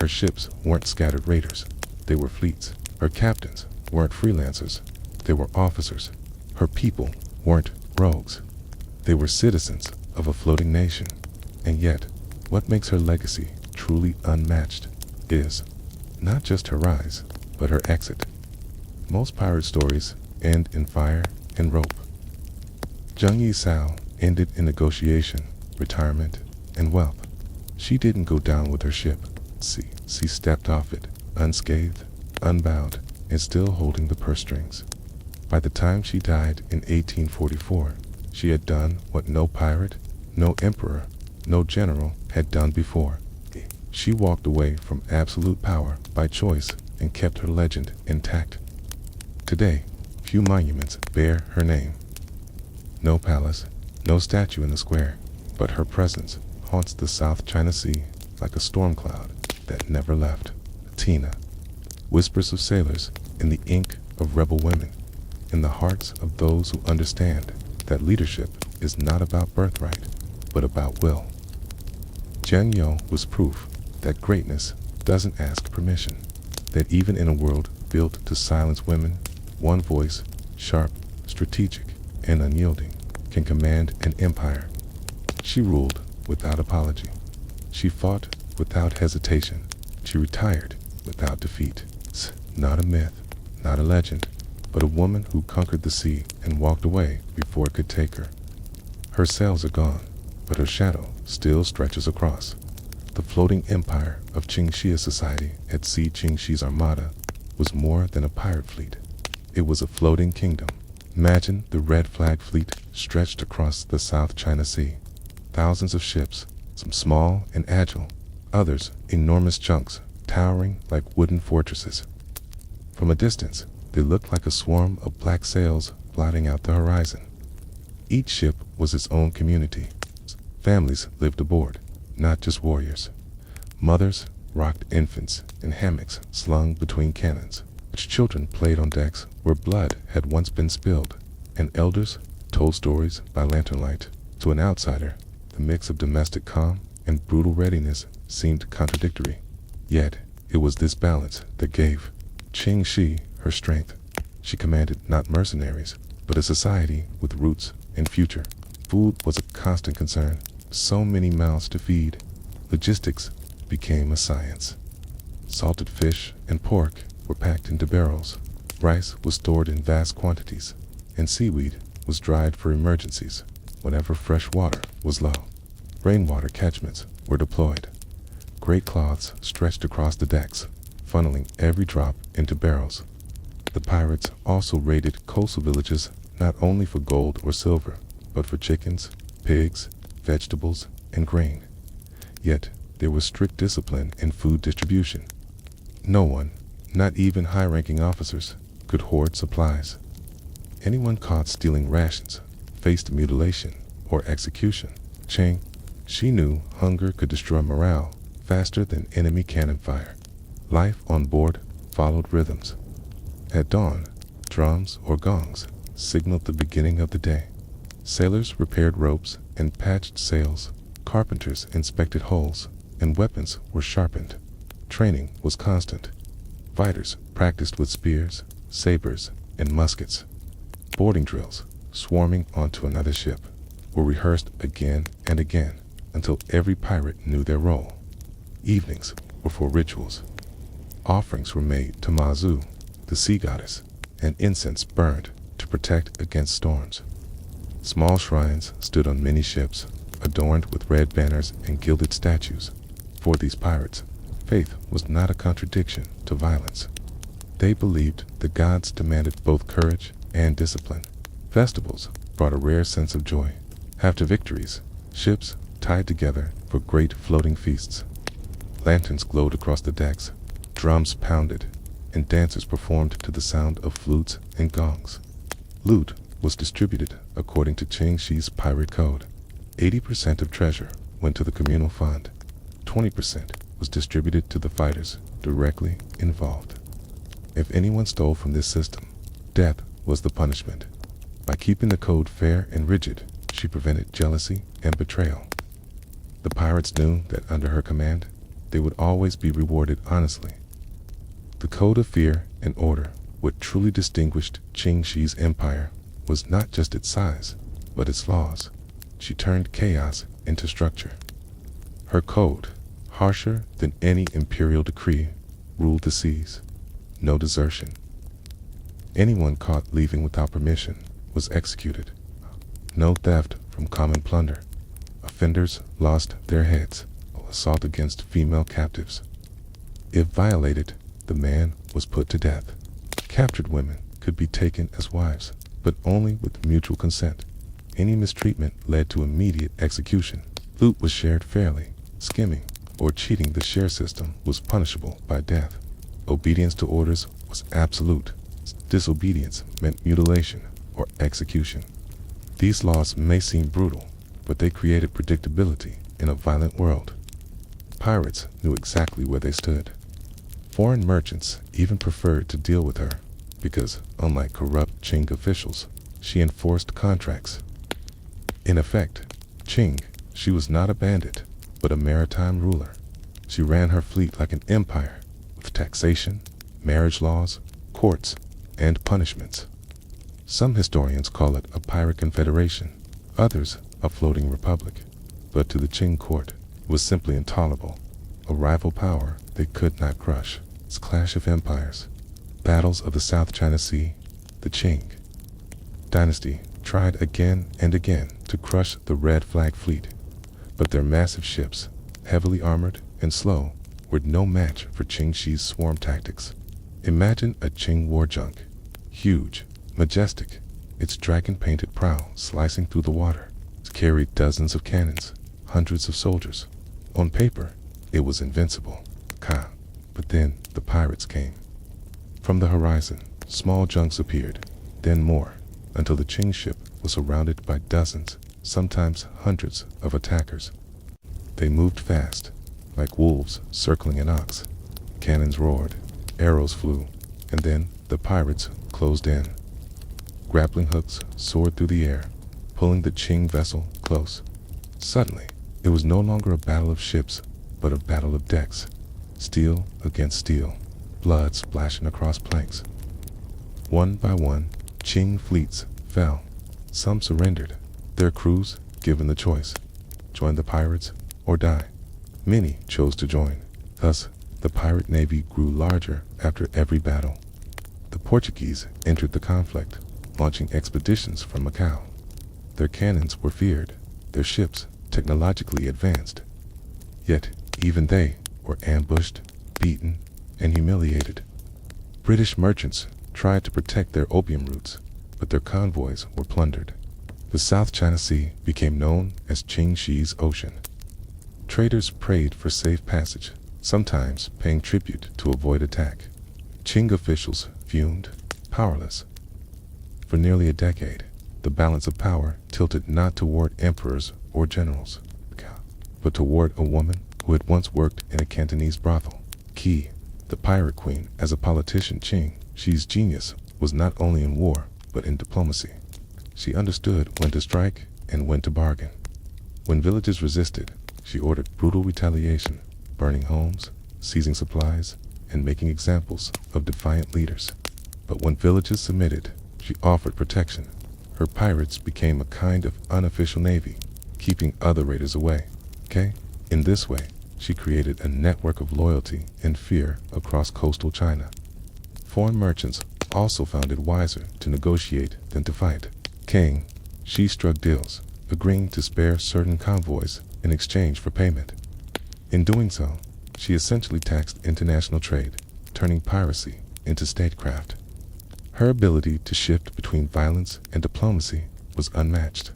Her ships weren't scattered raiders. They were fleets. Her captains weren't freelancers. They were officers. Her people weren't rogues. They were citizens of a floating nation. And yet, what makes her legacy truly unmatched is not just her rise, but her exit. Most pirate stories end in fire and rope. Zheng Yisao ended in negotiation, retirement, and wealth. She didn't go down with her ship. She stepped off it, unscathed, unbowed, and still holding the purse strings. By the time she died in 1844, she had done what no pirate, no emperor, no general had done before. She walked away from absolute power by choice and kept her legend intact. Today, few monuments bear her name. No palace, no statue in the square, but her presence haunts the South China Sea like a storm cloud that never left. Tina, whispers of sailors in the ink of rebel women, in the hearts of those who understand that leadership is not about birthright, but about will. Zheng Yo was proof that greatness doesn't ask permission, that even in a world built to silence women, one voice, sharp, strategic, and unyielding, can command an empire. She ruled without apology. She fought without hesitation. She retired without defeat. Not a myth, not a legend, but a woman who conquered the sea and walked away before it could take her. Her sails are gone, but her shadow still stretches across. The floating empire of Qingxia society at sea. Qingxi's armada was more than a pirate fleet. It was a floating kingdom. Imagine the Red Flag Fleet stretched across the South China Sea. Thousands of ships, some small and agile, others enormous chunks, towering like wooden fortresses. From a distance, they looked like a swarm of black sails blotting out the horizon. Each ship was its own community. Families lived aboard, not just warriors. Mothers rocked infants in hammocks slung between cannons. Children played on decks where blood had once been spilled, and elders told stories by lantern light. To an outsider, the mix of domestic calm and brutal readiness seemed contradictory. Yet, it was this balance that gave Qingxi her strength. She commanded not mercenaries, but a society with roots and future. Food was a constant concern. So many mouths to feed. Logistics became a science. Salted fish and pork were packed into barrels. Rice was stored in vast quantities, and seaweed was dried for emergencies whenever fresh water was low. Rainwater catchments were deployed. Great cloths stretched across the decks, funneling every drop into barrels. The pirates also raided coastal villages not only for gold or silver, but for chickens, pigs, vegetables, and grain. Yet, there was strict discipline in food distribution. No one, not even high-ranking officers, could hoard supplies. Anyone caught stealing rations faced mutilation or execution. She knew hunger could destroy morale faster than enemy cannon fire. Life on board followed rhythms. At dawn, drums or gongs signaled the beginning of the day. Sailors repaired ropes and patched sails. Carpenters inspected hulls, and weapons were sharpened. Training was constant. Fighters practiced with spears, sabers, and muskets. Boarding drills, swarming onto another ship, were rehearsed again and again until every pirate knew their role. Evenings were for rituals. Offerings were made to Mazu, the sea goddess, and incense burned to protect against storms. Small shrines stood on many ships, adorned with red banners and gilded statues. For these pirates, Faith was not a contradiction to violence. They believed the gods demanded both courage and discipline. Festivals brought a rare sense of joy. After victories, ships tied together for great floating feasts. Lanterns glowed across the decks, drums pounded, and dancers performed to the sound of flutes and gongs. Loot was distributed according to Qing Shi's pirate code. 80% of treasure went to the communal fund. 20% was distributed to the fighters directly involved. If anyone stole from this system, death was the punishment. By keeping the code fair and rigid, she prevented jealousy and betrayal. The pirates knew that under her command, they would always be rewarded honestly. The code of fear and order, what truly distinguished Qing Shi's empire, was not just its size, but its laws. She turned chaos into structure. Her code, harsher than any imperial decree, ruled the seas. No desertion. Anyone caught leaving without permission was executed. No theft from common plunder. Offenders lost their heads. Assault against female captives. If violated, the man was put to death. Captured women could be taken as wives, but only with mutual consent. Any mistreatment led to immediate execution. Loot was shared fairly. Skimming or cheating the share system was punishable by death. Obedience to orders was absolute. Disobedience meant mutilation or execution. These laws may seem brutal, but they created predictability in a violent world. Pirates knew exactly where they stood. Foreign merchants even preferred to deal with her because, unlike corrupt Qing officials, she enforced contracts. In effect, Qing, she was not a bandit, but a maritime ruler. She ran her fleet like an empire, with taxation, marriage laws, courts, and punishments. Some historians call it a pirate confederation, others a floating republic, but to the Qing court, it was simply intolerable. A rival power they could not crush. Its clash of empires. Battles of the South China Sea. The Qing dynasty tried again and again to crush the Red Flag fleet, but their massive ships, heavily armored and slow, were no match for Qing Shi's swarm tactics. Imagine a Qing war junk, huge, majestic, its dragon-painted prow slicing through the water. It carried dozens of cannons, hundreds of soldiers. On paper, it was invincible. But then the pirates came. From the horizon, small junks appeared, then more, until the Qing ship was surrounded by dozens, sometimes hundreds of attackers. They moved fast, like wolves circling an ox. Cannons roared, arrows flew, and then the pirates closed in. Grappling hooks soared through the air, pulling the Qing vessel close. Suddenly, it was no longer a battle of ships, but a battle of decks. Steel against steel, blood splashing across planks. One by one, Qing fleets fell. Some surrendered, their crews given the choice: join the pirates or die. Many chose to join. Thus, the pirate navy grew larger after every battle. The Portuguese entered the conflict, launching expeditions from Macau. Their cannons were feared, their ships technologically advanced. Yet, even they were ambushed, beaten, and humiliated. British merchants tried to protect their opium routes, but their convoys were plundered. The South China Sea became known as Qing Shi's ocean. Traders prayed for safe passage, sometimes paying tribute to avoid attack. Qing officials fumed, powerless. For nearly a decade, the balance of power tilted not toward emperors or generals, but toward a woman who had once worked in a Cantonese brothel. Qi, the pirate queen. As a politician, Qing Shi's genius was not only in war, but in diplomacy. She understood when to strike and when to bargain. When villages resisted, she ordered brutal retaliation, burning homes, seizing supplies, and making examples of defiant leaders. But when villages submitted, she offered protection. Her pirates became a kind of unofficial navy, keeping other raiders away. In this way, she created a network of loyalty and fear across coastal China. Foreign merchants also found it wiser to negotiate than to fight. King Shi struck deals, agreeing to spare certain convoys in exchange for payment. In doing so, She essentially taxed international trade, turning piracy into statecraft. Her ability to shift between violence and diplomacy was unmatched.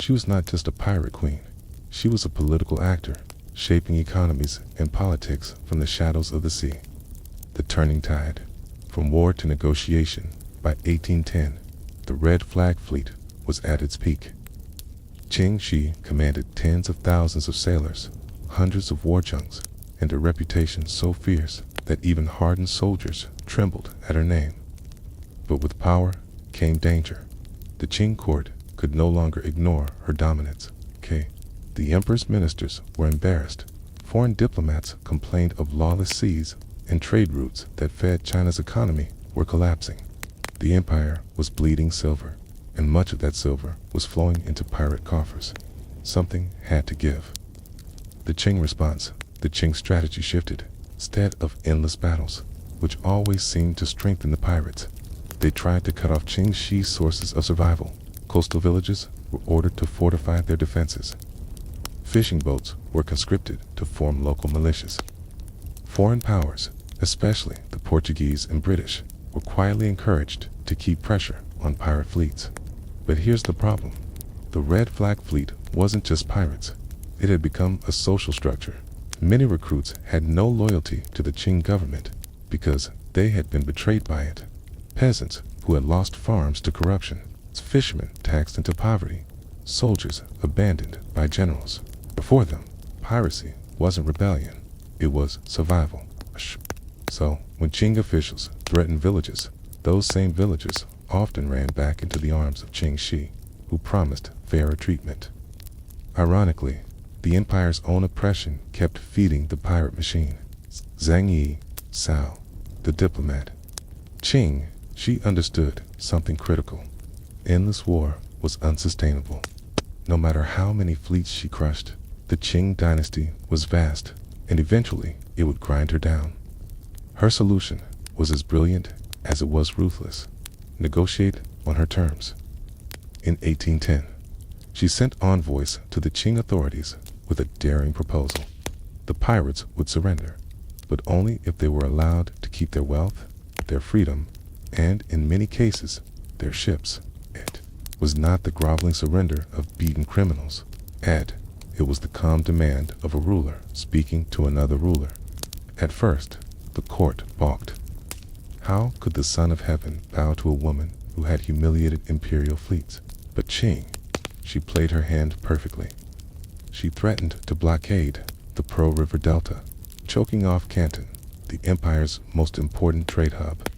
She was not just a pirate queen. She was a political actor, shaping economies and politics from the shadows of the sea. The turning tide. From war to negotiation, by 1810, the Red Flag Fleet was at its peak. Qing Shi commanded tens of thousands of sailors, hundreds of war junks, and a reputation so fierce that even hardened soldiers trembled at her name. But with power came danger. The Qing court could no longer ignore her dominance. The emperor's ministers were embarrassed. Foreign diplomats complained of lawless seas, and trade routes that fed China's economy were collapsing. The empire was bleeding silver, and much of that silver was flowing into pirate coffers. Something had to give. The Qing response. The Qing strategy shifted. Instead of endless battles, which always seemed to strengthen the pirates, they tried to cut off Qing Shi's sources of survival. Coastal villages were ordered to fortify their defenses. Fishing boats were conscripted to form local militias. Foreign powers, especially the Portuguese and British, were quietly encouraged to keep pressure on pirate fleets. But here's the problem. The Red Flag Fleet wasn't just pirates. It had become a social structure. Many recruits had no loyalty to the Qing government because they had been betrayed by it. Peasants who had lost farms to corruption, fishermen taxed into poverty, soldiers abandoned by generals. Before them, piracy wasn't rebellion, it was survival. So, when Qing officials threatened villages, those same villages often ran back into the arms of Qing Shi, who promised fairer treatment. Ironically, the empire's own oppression kept feeding the pirate machine. Zhang Yi, Cao, the diplomat. Qing, she understood something critical. Endless war was unsustainable. No matter how many fleets she crushed, the Qing dynasty was vast, and eventually it would grind her down. Her solution was as brilliant as it was ruthless. Negotiate on her terms. In 1810, she sent envoys to the Qing authorities with a daring proposal. The pirates would surrender, but only if they were allowed to keep their wealth, their freedom, and, in many cases, their ships. It was not the groveling surrender of beaten criminals. It was the calm demand of a ruler speaking to another ruler. At first, the court balked. How could the Son of Heaven bow to a woman who had humiliated imperial fleets? But Qing, she played her hand perfectly. She threatened to blockade the Pearl River Delta, choking off Canton, the empire's most important trade hub.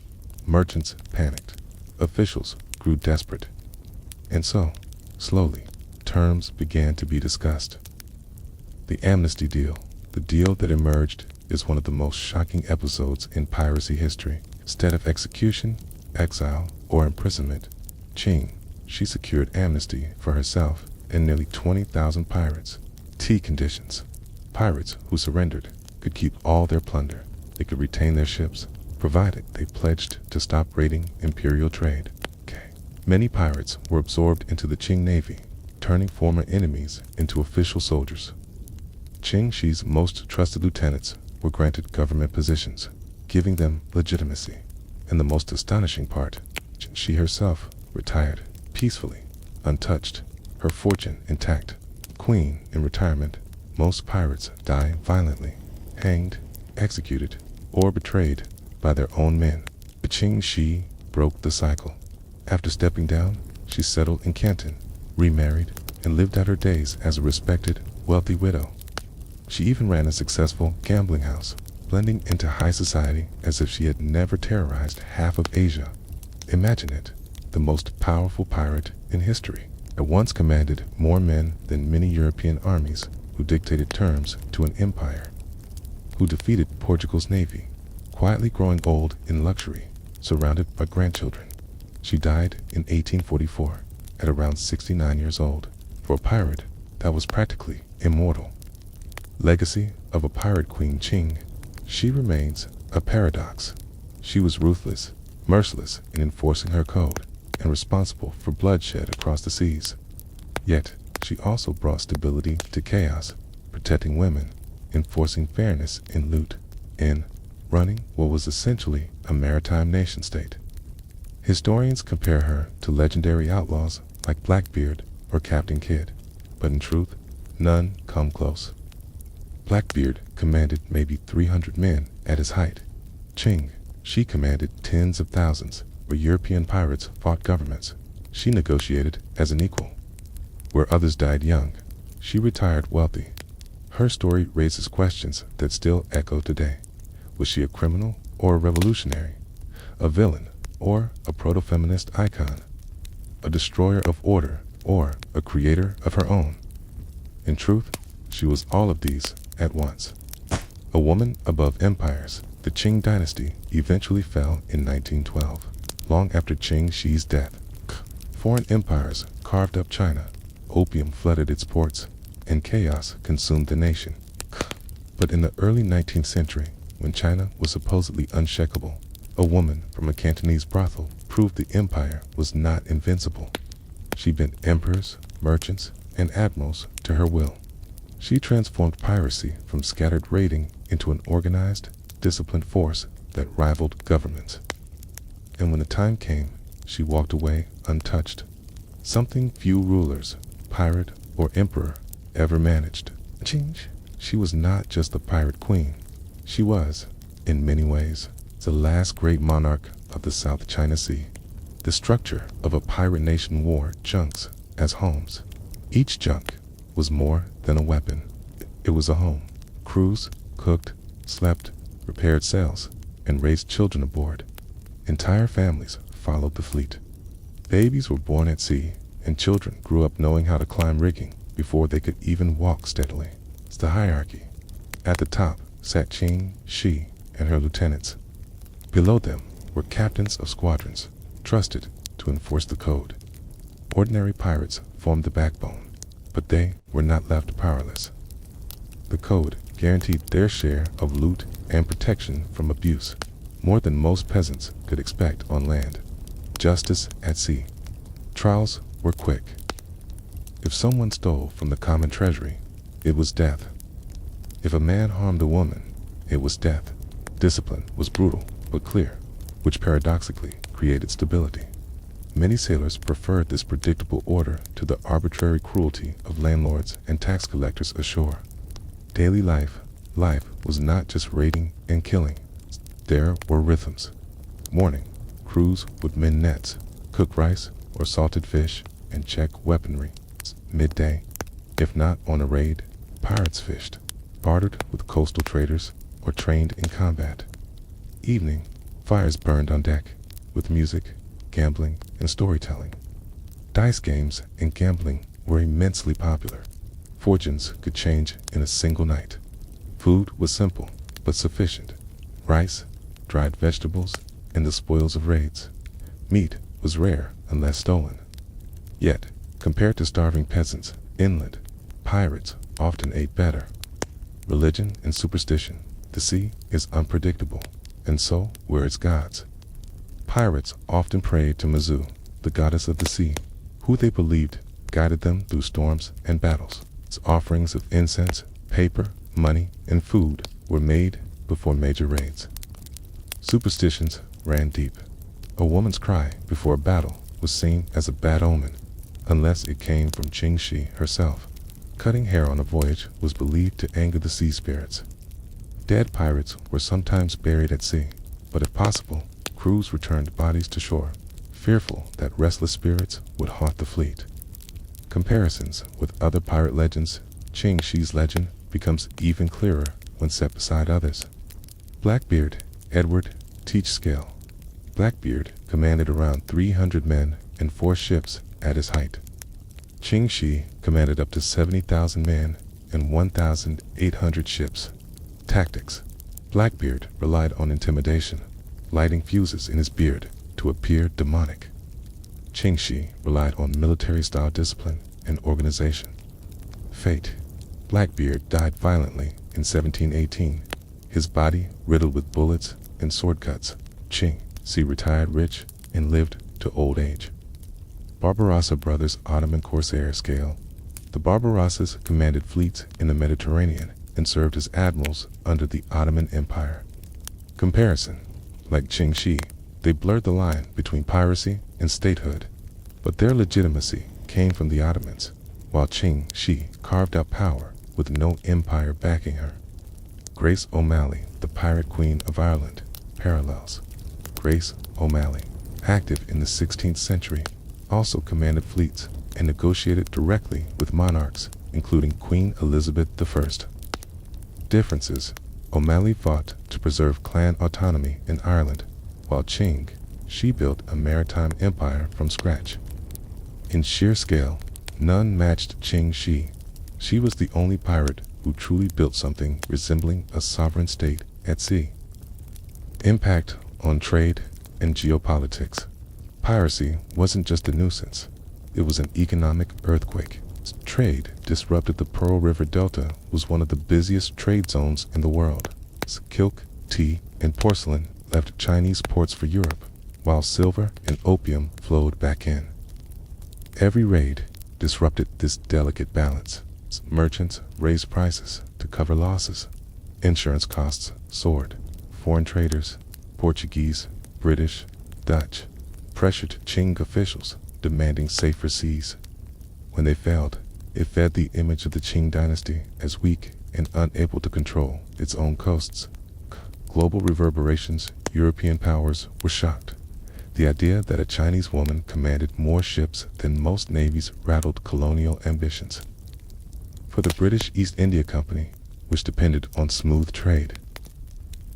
Merchants panicked. Officials grew desperate. And so, slowly, terms began to be discussed. The amnesty deal, the deal that emerged, is one of the most shocking episodes in piracy history. Instead of execution, exile, or imprisonment, Qing, she secured amnesty for herself and nearly 20,000 pirates. Conditions. Pirates who surrendered could keep all their plunder. They could retain their ships, provided they pledged to stop raiding imperial trade. Many pirates were absorbed into the Qing Navy, turning former enemies into official soldiers. Qing Shi's most trusted lieutenants were granted government positions, giving them legitimacy. And the most astonishing part, she herself retired peacefully, untouched, her fortune intact. Queen in retirement. Most pirates die violently, hanged, executed, or betrayed by their own men. But Qing Shi broke the cycle. After stepping down, she settled in Canton, remarried, and lived out her days as a respected, wealthy widow. She even ran a successful gambling house, blending into high society as if she had never terrorized half of Asia. Imagine it, the most powerful pirate in history, at once commanded more men than many European armies, who dictated terms to an empire, who defeated Portugal's navy, quietly growing old in luxury, surrounded by grandchildren. She died in 1844, at around 69 years old. For a pirate, that was practically immortal. Legacy of a pirate queen Qing. She remains a paradox. She was ruthless, merciless in enforcing her code, and responsible for bloodshed across the seas. Yet, she also brought stability to chaos, protecting women, enforcing fairness in loot, in running what was essentially a maritime nation-state. Historians compare her to legendary outlaws like Blackbeard or Captain Kidd, but in truth, none come close. Blackbeard commanded maybe 300 men at his height. Ching, she commanded tens of thousands. Where European pirates fought governments, she negotiated as an equal. Where others died young, she retired wealthy. Her story raises questions that still echo today. Was she a criminal or a revolutionary? A villain or a proto-feminist icon? A destroyer of order or a creator of her own? In truth, she was all of these at once. A woman above empires, the Qing dynasty eventually fell in 1912. Long after Qing Shi's death, foreign empires carved up China, opium flooded its ports, and chaos consumed the nation. But in the early 19th century, when China was supposedly unshakable, a woman from a Cantonese brothel proved the empire was not invincible. She bent emperors, merchants, and admirals to her will. She transformed piracy from scattered raiding into an organized, disciplined force that rivaled governments. And when the time came, she walked away untouched. Something few rulers, pirate or emperor, ever managed. She was not just the pirate queen. She was, in many ways, the last great monarch of the South China Sea. The structure of a pirate nation wore junks as homes. Each junk was more than a weapon. It was a home. Crews cooked, slept, repaired sails, and raised children aboard. Entire families followed the fleet. Babies were born at sea, and children grew up knowing how to climb rigging before they could even walk steadily. It's the hierarchy. At the top sat Qing Shi and her lieutenants. Below them were captains of squadrons, trusted to enforce the code. Ordinary pirates formed the backbone, but they were not left powerless. The code guaranteed their share of loot and protection from abuse, more than most peasants could expect on land. Justice at sea. Trials were quick. If someone stole from the common treasury, it was death. If a man harmed a woman, it was death. Discipline was brutal but clear, which paradoxically created stability. Many sailors preferred this predictable order to the arbitrary cruelty of landlords and tax collectors ashore. Daily life was not just raiding and killing. There were rhythms. Morning, crews would mend nets, cook rice or salted fish, and check weaponry. Midday, if not on a raid, pirates fished, bartered with coastal traders, or trained in combat. Evening, fires burned on deck, with music, gambling, and storytelling. Dice games and gambling were immensely popular. Fortunes could change in a single night. Food was simple, but sufficient. Rice, dried vegetables, and the spoils of raids. Meat was rare unless stolen. Yet, compared to starving peasants inland, pirates often ate better. Religion and superstition. The sea is unpredictable, and so were its gods. Pirates often prayed to Mizu, the goddess of the sea, who they believed guided them through storms and battles. Its offerings of incense, paper, money, and food were made before major raids. Superstitions ran deep. A woman's cry before a battle was seen as a bad omen, unless it came from Qing Shi herself. Cutting hair on a voyage was believed to anger the sea spirits. Dead pirates were sometimes buried at sea, but if possible, crews returned bodies to shore, fearful that restless spirits would haunt the fleet. Comparisons with other pirate legends, Qing Shi's legend becomes even clearer when set beside others. Blackbeard, Edward Teach Scale. Blackbeard commanded around 300 men and 4 ships at his height. Qing Shi commanded up to 70,000 men and 1,800 ships. Tactics. Blackbeard relied on intimidation, lighting fuses in his beard to appear demonic. Qing Shi relied on military-style discipline and organization. Fate. Blackbeard died violently in 1718, his body riddled with bullets and sword cuts. Qing Shi retired rich and lived to old age. Barbarossa brothers Ottoman Corsair Scale. The Barbarossas commanded fleets in the Mediterranean and served as admirals under the Ottoman Empire. Comparison: like Qing Shi, they blurred the line between piracy and statehood, but their legitimacy came from the Ottomans, while Qing Shi carved out power with no empire backing her. Grace O'Malley, the Pirate Queen of Ireland. Parallels: Grace O'Malley, active in the 16th century, also commanded fleets and negotiated directly with monarchs, including Queen Elizabeth I. Differences: O'Malley fought to preserve clan autonomy in Ireland, while Qing Shi built a maritime empire from scratch. In sheer scale, none matched Qing Shi. She was the only pirate who truly built something resembling a sovereign state at sea. Impact on trade and geopolitics: piracy wasn't just a nuisance, it was an economic earthquake. Trade disrupted. The Pearl River Delta was one of the busiest trade zones in the world. Silk, tea, and porcelain left Chinese ports for Europe, while silver and opium flowed back in. Every raid disrupted this delicate balance. Merchants raised prices to cover losses. Insurance costs soared. Foreign traders, Portuguese, British, Dutch, pressured Qing officials, demanding safer seas. When they failed, it fed the image of the Qing dynasty as weak and unable to control its own coasts. Global reverberations: European powers were shocked. The idea that a Chinese woman commanded more ships than most navies rattled colonial ambitions. For the British East India Company, which depended on smooth trade,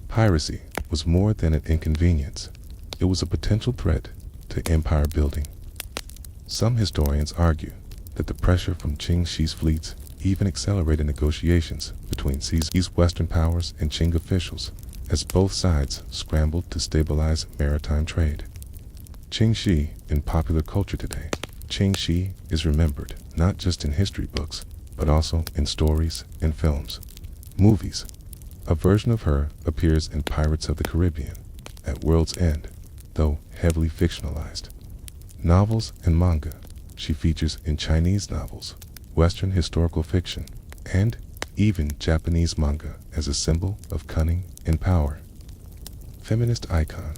piracy was more than an inconvenience. It was a potential threat to empire building. Some historians argue that the pressure from Qing Shi's fleets even accelerated negotiations between seized Western powers and Qing officials, as both sides scrambled to stabilize maritime trade. Qing Shi in popular culture today. Qing Shi is remembered not just in history books, but also in stories and films. Movies: a version of her appears in Pirates of the Caribbean, at World's End, though heavily fictionalized. Novels and manga: she features in Chinese novels, Western historical fiction, and even Japanese manga as a symbol of cunning and power. Feminist icon: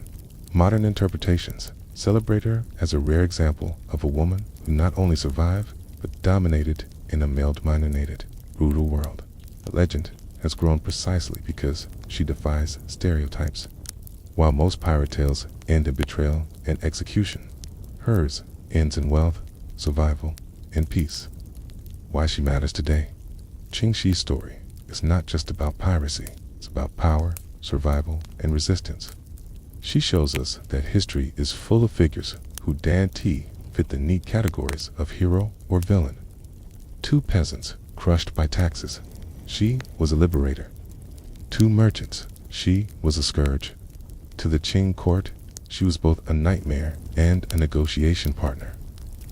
modern interpretations celebrate her as a rare example of a woman who not only survived, but dominated in a male-dominated, brutal world. The legend has grown precisely because she defies stereotypes. While most pirate tales end in betrayal and execution, hers ends in wealth, survival, and peace. Why she matters today? Qing Shi's story is not just about piracy, it's about power, survival, and resistance. She shows us that history is full of figures who fit the neat categories of hero or villain. Two peasants crushed by taxes: she was a liberator. Two merchants: she was a scourge. To the Qing court, she was both a nightmare and a negotiation partner.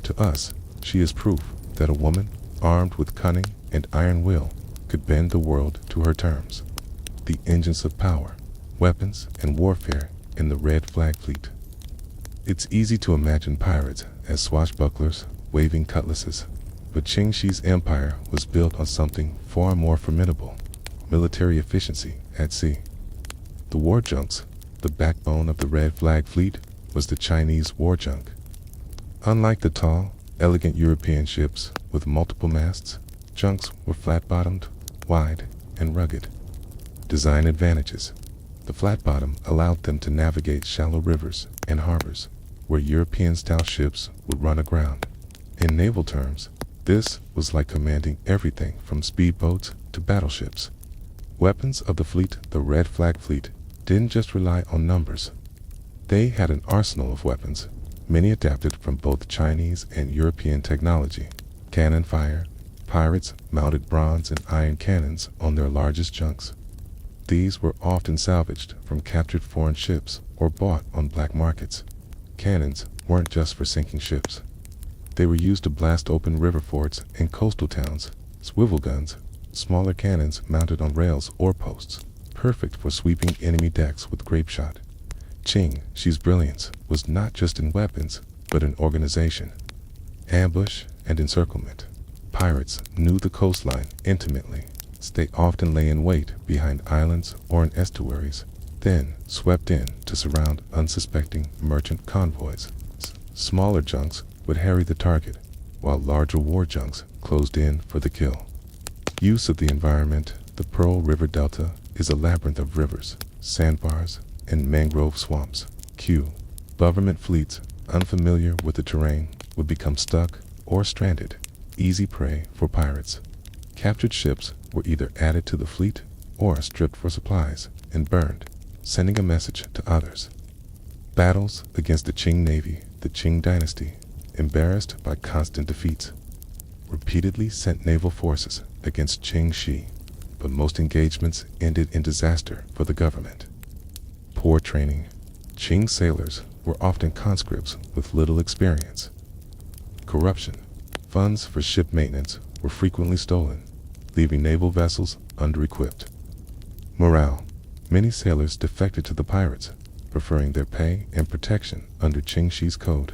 To us, she is proof that a woman, armed with cunning and iron will, could bend the world to her terms. The engines of power, weapons, and warfare in the Red Flag Fleet. It's easy to imagine pirates as swashbucklers waving cutlasses, but Qing Shi's empire was built on something far more formidable: military efficiency at sea. The war junks, the backbone of the Red Flag Fleet, was the Chinese war junk. Unlike the tall, elegant European ships with multiple masts, junks were flat-bottomed, wide, and rugged. Design advantages: the flat bottom allowed them to navigate shallow rivers and harbors, where European-style ships would run aground. In naval terms, this was like commanding everything from speedboats to battleships. Weapons of the fleet: the Red Flag Fleet didn't just rely on numbers. They had an arsenal of weapons, many adapted from both Chinese and European technology. Cannon fire: pirates mounted bronze and iron cannons on their largest junks. These were often salvaged from captured foreign ships or bought on black markets. Cannons weren't just for sinking ships. They were used to blast open river forts and coastal towns. Swivel guns: smaller cannons mounted on rails or posts, perfect for sweeping enemy decks with grape shot. Qing Shi's brilliance was not just in weapons, but in organization. Ambush and encirclement: pirates knew the coastline intimately. They often lay in wait behind islands or in estuaries, then swept in to surround unsuspecting merchant convoys. Smaller junks would harry the target, while larger war junks closed in for the kill. Use of the environment. The Pearl River Delta is a labyrinth of rivers, sandbars, and mangrove swamps. Government fleets, unfamiliar with the terrain, would become stuck or stranded, easy prey for pirates. Captured ships were either added to the fleet or stripped for supplies and burned, sending a message to others. Battles against the Qing Navy. The Qing dynasty, embarrassed by constant defeats, repeatedly sent naval forces against Qing Shi, but most engagements ended in disaster for the government. Poor training. Qing sailors were often conscripts with little experience. Corruption. Funds for ship maintenance were frequently stolen, leaving naval vessels under-equipped. Morale. Many sailors defected to the pirates, preferring their pay and protection under Qing Shi's code.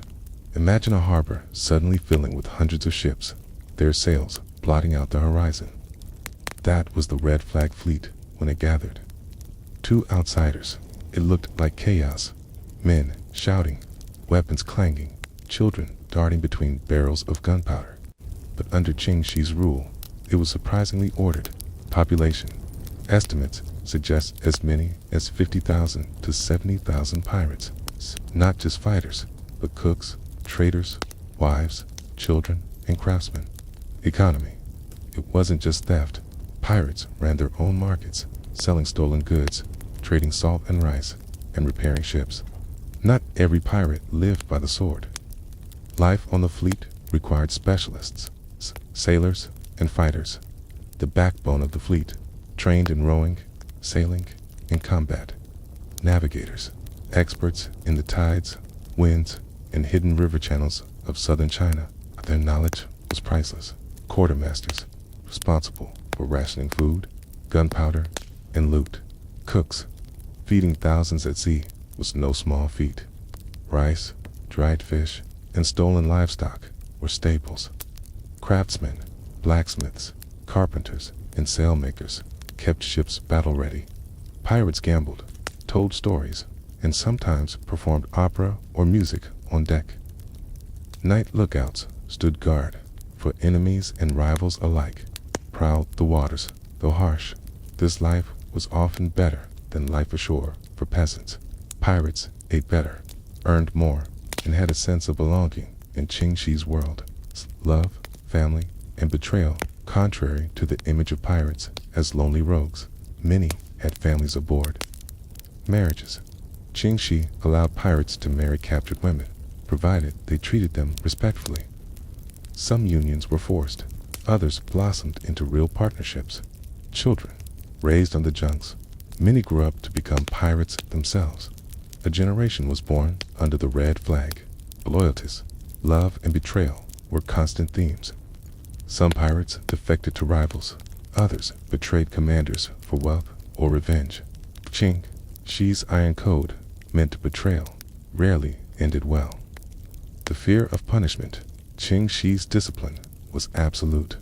Imagine a harbor suddenly filling with hundreds of ships, their sails blotting out the horizon. That was the Red Flag Fleet when it gathered. To outsiders, it looked like chaos. Men shouting, weapons clanging, children darting between barrels of gunpowder. But under Qing Shi's rule, it was surprisingly ordered. Population estimates suggest as many as 50,000 to 70,000 pirates. Not just fighters, but cooks, traders, wives, children, and craftsmen. Economy. It wasn't just theft. Pirates ran their own markets, selling stolen goods, trading salt and rice, and repairing ships. Not every pirate lived by the sword. Life on the fleet required specialists, sailors, and fighters. The backbone of the fleet, trained in rowing, sailing, and combat. Navigators, experts in the tides, winds, and hidden river channels of southern China. Their knowledge was priceless. Quartermasters, responsible for rationing food, gunpowder, and loot. Cooks, feeding thousands at sea was no small feat. Rice, dried fish, and stolen livestock were staples. Craftsmen, blacksmiths, carpenters, and sailmakers kept ships battle-ready. Pirates gambled, told stories, and sometimes performed opera or music on deck. Night lookouts stood guard for enemies and rivals alike. Prowled the waters, though harsh. This life was often better than life ashore for peasants. Pirates ate better, earned more, and had a sense of belonging in Qing Shi's world. Love, family, and betrayal, contrary to the image of pirates as lonely rogues. Many had families aboard. Marriages. Qing Shi allowed pirates to marry captured women, provided they treated them respectfully. Some unions were forced, others blossomed into real partnerships. Children, raised on the junks, many grew up to become pirates themselves. A generation was born under the red flag. Loyalties, love, and betrayal were constant themes. Some pirates defected to rivals, others betrayed commanders for wealth or revenge. Qing Shi's iron code meant betrayal rarely ended well. The fear of punishment. Qing Shi's discipline was absolute.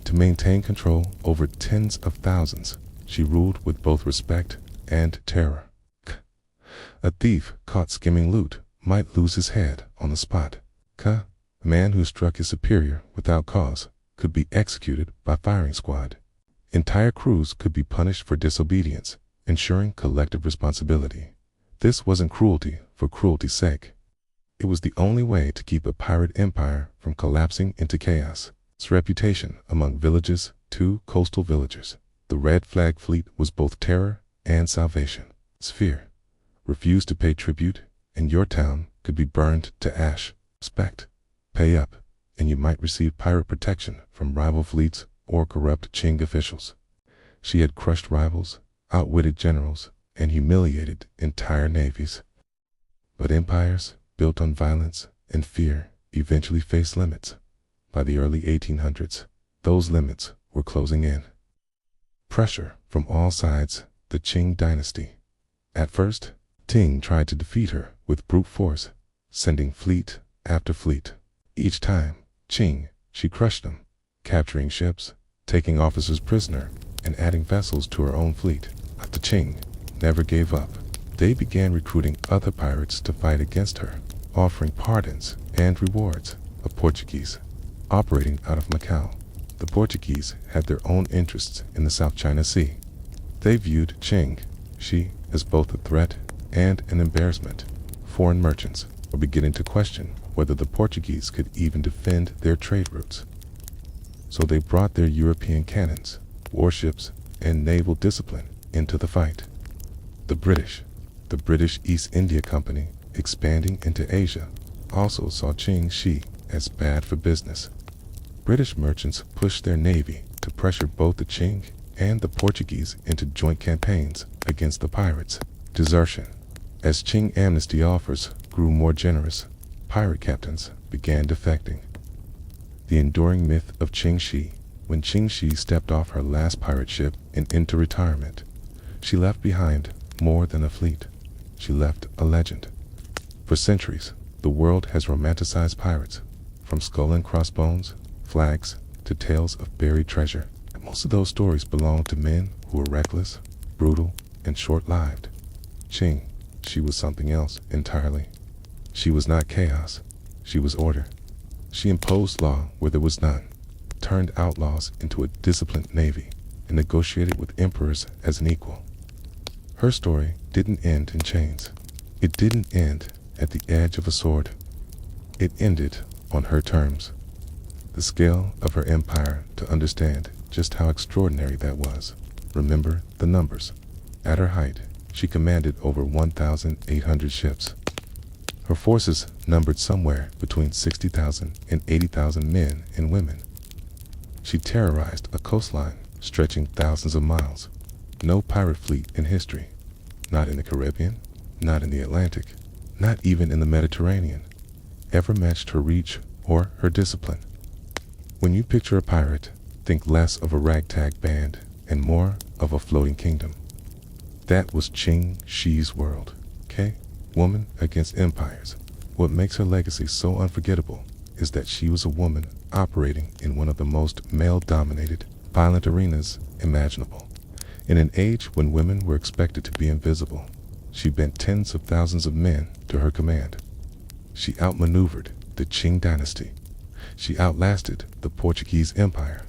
To maintain control over tens of thousands, she ruled with both respect and terror. A thief caught skimming loot might lose his head on the spot. A man who struck his superior without cause could be executed by firing squad. Entire crews could be punished for disobedience, ensuring collective responsibility. This wasn't cruelty for cruelty's sake. It was the only way to keep a pirate empire from collapsing into chaos. Its reputation among villages, two coastal villagers. The Red Flag Fleet was both terror and salvation. Its fear. Refuse to pay tribute, and your town could be burned to ash. Respect. Pay up, and you might receive pirate protection from rival fleets or corrupt Qing officials. She had crushed rivals, outwitted generals, and humiliated entire navies. But empires built on violence and fear eventually faced limits. By the early 1800s, those limits were closing in. Pressure from all sides. The Qing dynasty. At first, Qing tried to defeat her with brute force, sending fleet after fleet. Each time, Qing, she crushed them, capturing ships, taking officers prisoner and adding vessels to her own fleet. But the Qing never gave up. They began recruiting other pirates to fight against her, offering pardons and rewards. The Portuguese, operating out of Macau. The Portuguese had their own interests in the South China Sea. They viewed Qing Shi as both a threat and an embarrassment. Foreign merchants were beginning to question whether the Portuguese could even defend their trade routes. So they brought their European cannons, warships, and naval discipline into the fight. The British East India Company, expanding into Asia, also saw Qing Shi as bad for business. British merchants pushed their navy to pressure both the Qing and the Portuguese into joint campaigns against the pirates. Desertion. As Qing amnesty offers grew more generous, pirate captains began defecting. The enduring myth of Qing Shi. When Qing Shi stepped off her last pirate ship and into retirement, she left behind more than a fleet. She left a legend. For centuries, the world has romanticized pirates, from skull and crossbones, flags, to tales of buried treasure. Most of those stories belong to men who were reckless, brutal, and short-lived. Qing She was something else entirely. She was not chaos. She was order. She imposed law where there was none, turned outlaws into a disciplined navy, and negotiated with emperors as an equal. Her story didn't end in chains. It didn't end at the edge of a sword. It ended on her terms. The scale of her empire to understand just how extraordinary that was. Remember the numbers. At her height, she commanded over 1,800 ships. Her forces numbered somewhere between 60,000 and 80,000 men and women. She terrorized a coastline stretching thousands of miles. No pirate fleet in history, not in the Caribbean, not in the Atlantic, not even in the Mediterranean, ever matched her reach or her discipline. When you picture a pirate, think less of a ragtag band and more of a floating kingdom. That was Qing Shi's world. Okay? Woman against empires. What makes her legacy so unforgettable is that she was a woman operating in one of the most male-dominated, violent arenas imaginable. In an age when women were expected to be invisible, she bent tens of thousands of men to her command. She outmaneuvered the Qing dynasty. She outlasted the Portuguese Empire.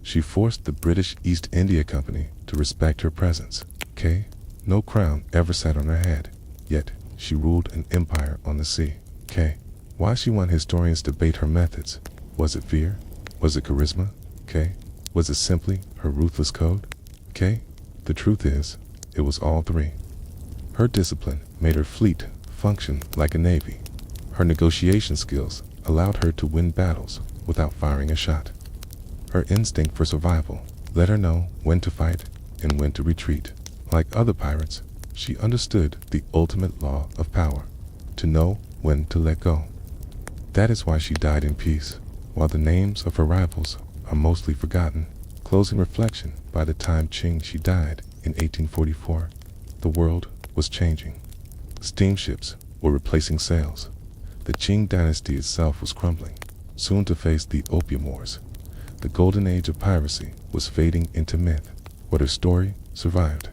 She forced the British East India Company to respect her presence. Okay? No crown ever sat on her head, yet she ruled an empire on the sea. Okay? Why she won, historians debate her methods. Was it fear? Was it charisma? Okay? Was it simply her ruthless code? Okay? The truth is, it was all three. Her discipline made her fleet function like a navy. Her negotiation skills allowed her to win battles without firing a shot. Her instinct for survival let her know when to fight and when to retreat. Like other pirates, she understood the ultimate law of power, to know when to let go. That is why she died in peace, while the names of her rivals are mostly forgotten. Closing reflection. By the time Qing Shi died in 1844, the world was changing. Steamships were replacing sails. The Qing dynasty itself was crumbling, soon to face the Opium Wars. The golden age of piracy was fading into myth, but her story survived.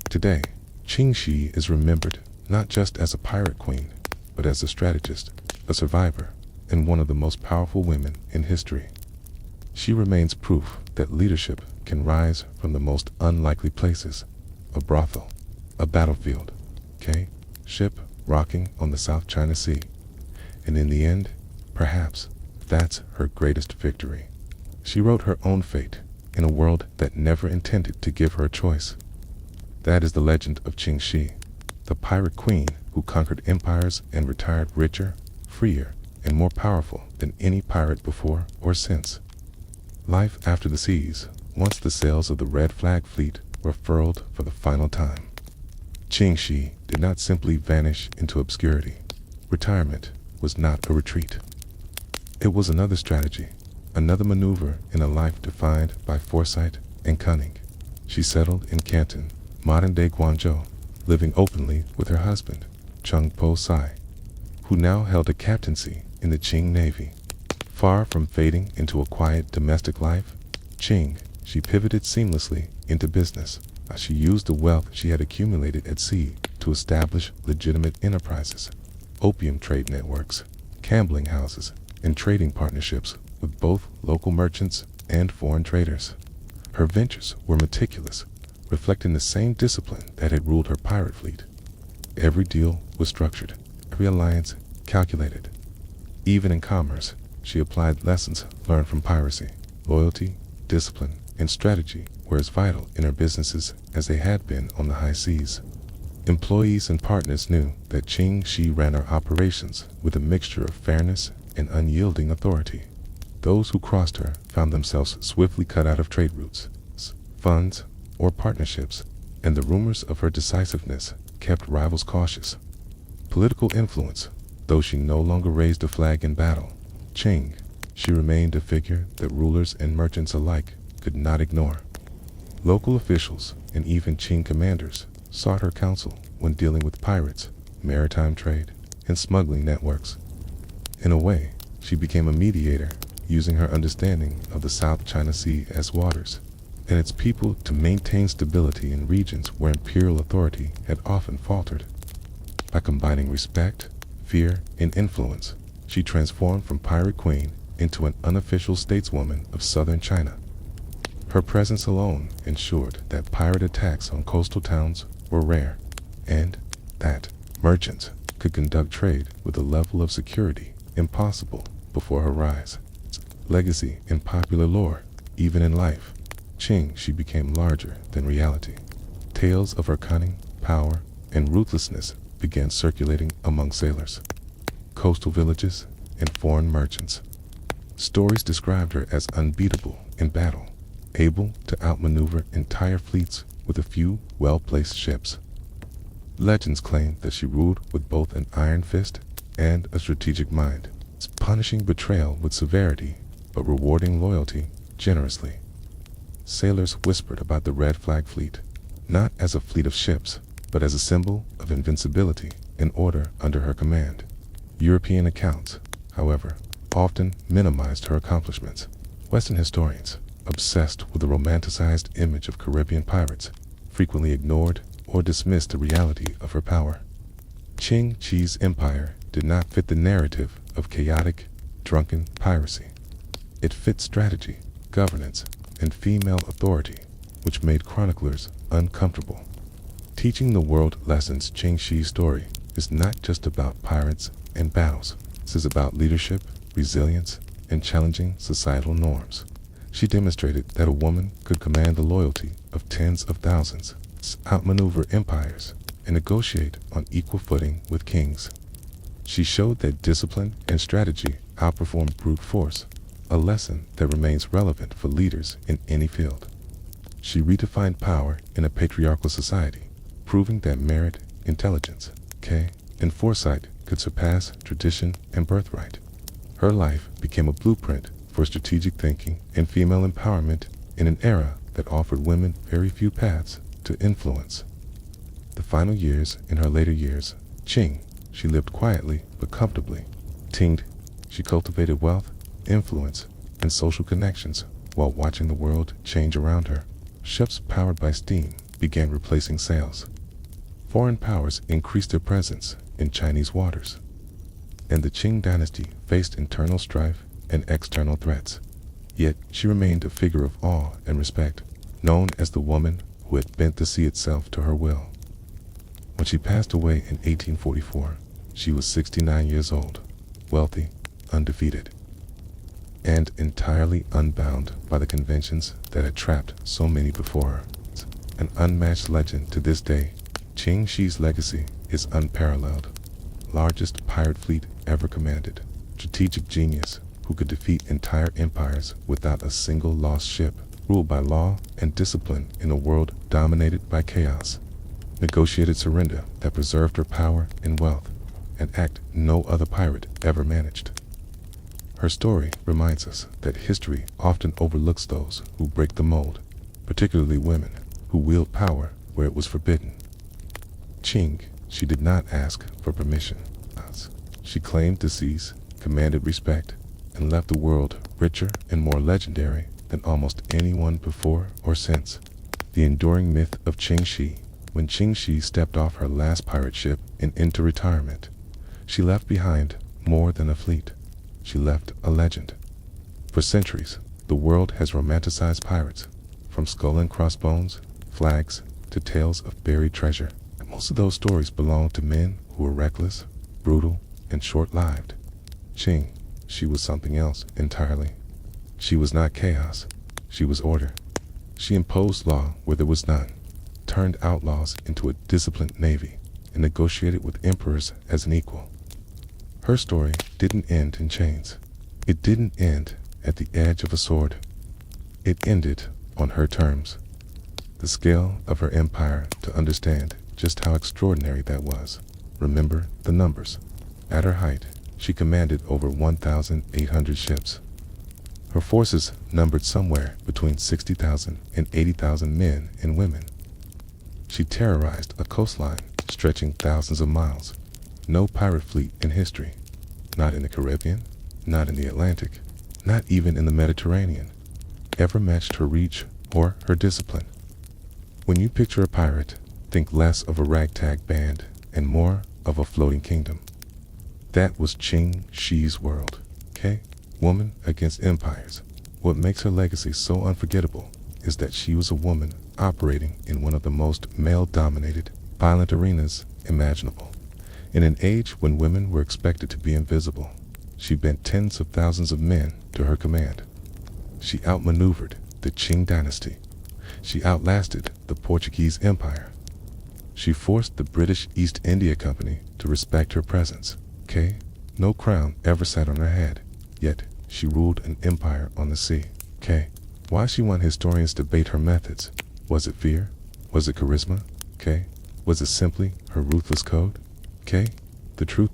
Today, Qing Shi is remembered not just as a pirate queen, but as a strategist, a survivor, and one of the most powerful women in history. She remains proof that leadership can rise from the most unlikely places: a brothel, a battlefield, ship rocking on the South China Sea. And in the end, perhaps, that's her greatest victory. She wrote her own fate in a world that never intended to give her a choice. That is the legend of Qing Shi, the pirate queen who conquered empires and retired richer, freer, and more powerful than any pirate before or since. Life after the seas, once the sails of the Red Flag Fleet were furled for the final time. Qing Shi did not simply vanish into obscurity. Retirement was not a retreat. It was another strategy, another maneuver in a life defined by foresight and cunning. She settled in Canton, modern-day Guangzhou, living openly with her husband, Chung Po Sai, who now held a captaincy in the Qing Navy. Far from fading into a quiet domestic life, Qing, she pivoted seamlessly into business. She used the wealth she had accumulated at sea to establish legitimate enterprises, opium trade networks, gambling houses, and trading partnerships with both local merchants and foreign traders. Her ventures were meticulous, reflecting the same discipline that had ruled her pirate fleet. Every deal was structured, every alliance calculated. Even in commerce, she applied lessons learned from piracy. Loyalty, discipline, and strategy were as vital in her businesses as they had been on the high seas. Employees and partners knew that Qing Shi ran her operations with a mixture of fairness and unyielding authority. Those who crossed her found themselves swiftly cut out of trade routes, funds, or partnerships, and the rumors of her decisiveness kept rivals cautious. Political influence. Though she no longer raised a flag in battle, Qing, she remained a figure that rulers and merchants alike could not ignore. Local officials and even Qing commanders sought her counsel when dealing with pirates, maritime trade, and smuggling networks. In a way, she became a mediator, using her understanding of the South China Sea as waters and its people to maintain stability in regions where imperial authority had often faltered. By combining respect, fear, and influence, she transformed from pirate queen into an unofficial stateswoman of southern China. Her presence alone ensured that pirate attacks on coastal towns were rare, and that merchants could conduct trade with a level of security impossible before her rise. Legacy in popular lore. Even in life, Qing she became larger than reality. Tales of her cunning, power, and ruthlessness began circulating among sailors, coastal villages, and foreign merchants. Stories described her as unbeatable in battle, able to outmaneuver entire fleets with a few well-placed ships. Legends claim that she ruled with both an iron fist and a strategic mind, punishing betrayal with severity but rewarding loyalty generously. Sailors whispered about the Red Flag Fleet, not as a fleet of ships, but as a symbol of invincibility and order under her command. European accounts, however, often minimized her accomplishments. Western historians, obsessed with the romanticized image of Caribbean pirates, frequently ignored or dismissed the reality of her power. Qing Shi's empire did not fit the narrative of chaotic, drunken piracy. It fit strategy, governance, and female authority, which made chroniclers uncomfortable. Teaching the world lessons, Qing Shi's story is not just about pirates and battles. This is about leadership, resilience, and challenging societal norms. She demonstrated that a woman could command the loyalty of tens of thousands, outmaneuver empires, and negotiate on equal footing with kings. She showed that discipline and strategy outperformed brute force, a lesson that remains relevant for leaders in any field. She redefined power in a patriarchal society, proving that merit, intelligence, and foresight could surpass tradition and birthright. Her life became a blueprint for strategic thinking and female empowerment in an era that offered women very few paths to influence. The final years in her later years, Qing, she lived quietly but comfortably. Tinged, she cultivated wealth, influence, and social connections while watching the world change around her. Ships powered by steam began replacing sails. Foreign powers increased their presence in Chinese waters, and the Qing dynasty faced internal strife and external threats. Yet she remained a figure of awe and respect, known as the woman who had bent the sea itself to her will. When she passed away in 1844, she was 69 years old, wealthy, undefeated, and entirely unbound by the conventions that had trapped so many before her. An unmatched legend to this day, Qing Shi's legacy is unparalleled. Largest pirate fleet ever commanded, strategic genius who could defeat entire empires without a single lost ship, ruled by law and discipline in a world dominated by chaos, negotiated surrender that preserved her power and wealth, an act no other pirate ever managed. Her story reminds us that history often overlooks those who break the mold, particularly women who wield power where it was forbidden. Qing, she did not ask for permission. She claimed the seas, commanded respect, and left the world richer and more legendary than almost anyone before or since. The enduring myth of Qing Shi. When Qing Shi stepped off her last pirate ship and into retirement, she left behind more than a fleet. She left a legend. For centuries, the world has romanticized pirates, from skull and crossbones, flags, to tales of buried treasure. Most of those stories belong to men who were reckless, brutal, and short-lived. Qing, she was something else entirely. She was not chaos, she was order. She imposed law where there was none, turned outlaws into a disciplined navy, and negotiated with emperors as an equal. Her story didn't end in chains. It didn't end at the edge of a sword. It ended on her terms. The scale of her empire, to understand just how extraordinary that was. Remember the numbers. At her height, she commanded over 1,800 ships. Her forces numbered somewhere between 60,000 and 80,000 men and women. She terrorized a coastline stretching thousands of miles. No pirate fleet in history, not in the Caribbean, not in the Atlantic, not even in the Mediterranean, ever matched her reach or her discipline. When you picture a pirate, think less of a ragtag band and more of a floating kingdom. That was Qing Shi's world. Okay? Woman against empires. What makes her legacy so unforgettable is that she was a woman operating in one of the most male-dominated, violent arenas imaginable. In an age when women were expected to be invisible, she bent tens of thousands of men to her command. She outmaneuvered the Qing dynasty. She outlasted the Portuguese Empire. She forced the British East India Company to respect her presence. Okay? No crown ever sat on her head, yet she ruled an empire on the sea. Okay? Why she won, historians debate her methods. Was it fear? Was it charisma? Okay? Was it simply her ruthless code? Okay? The truth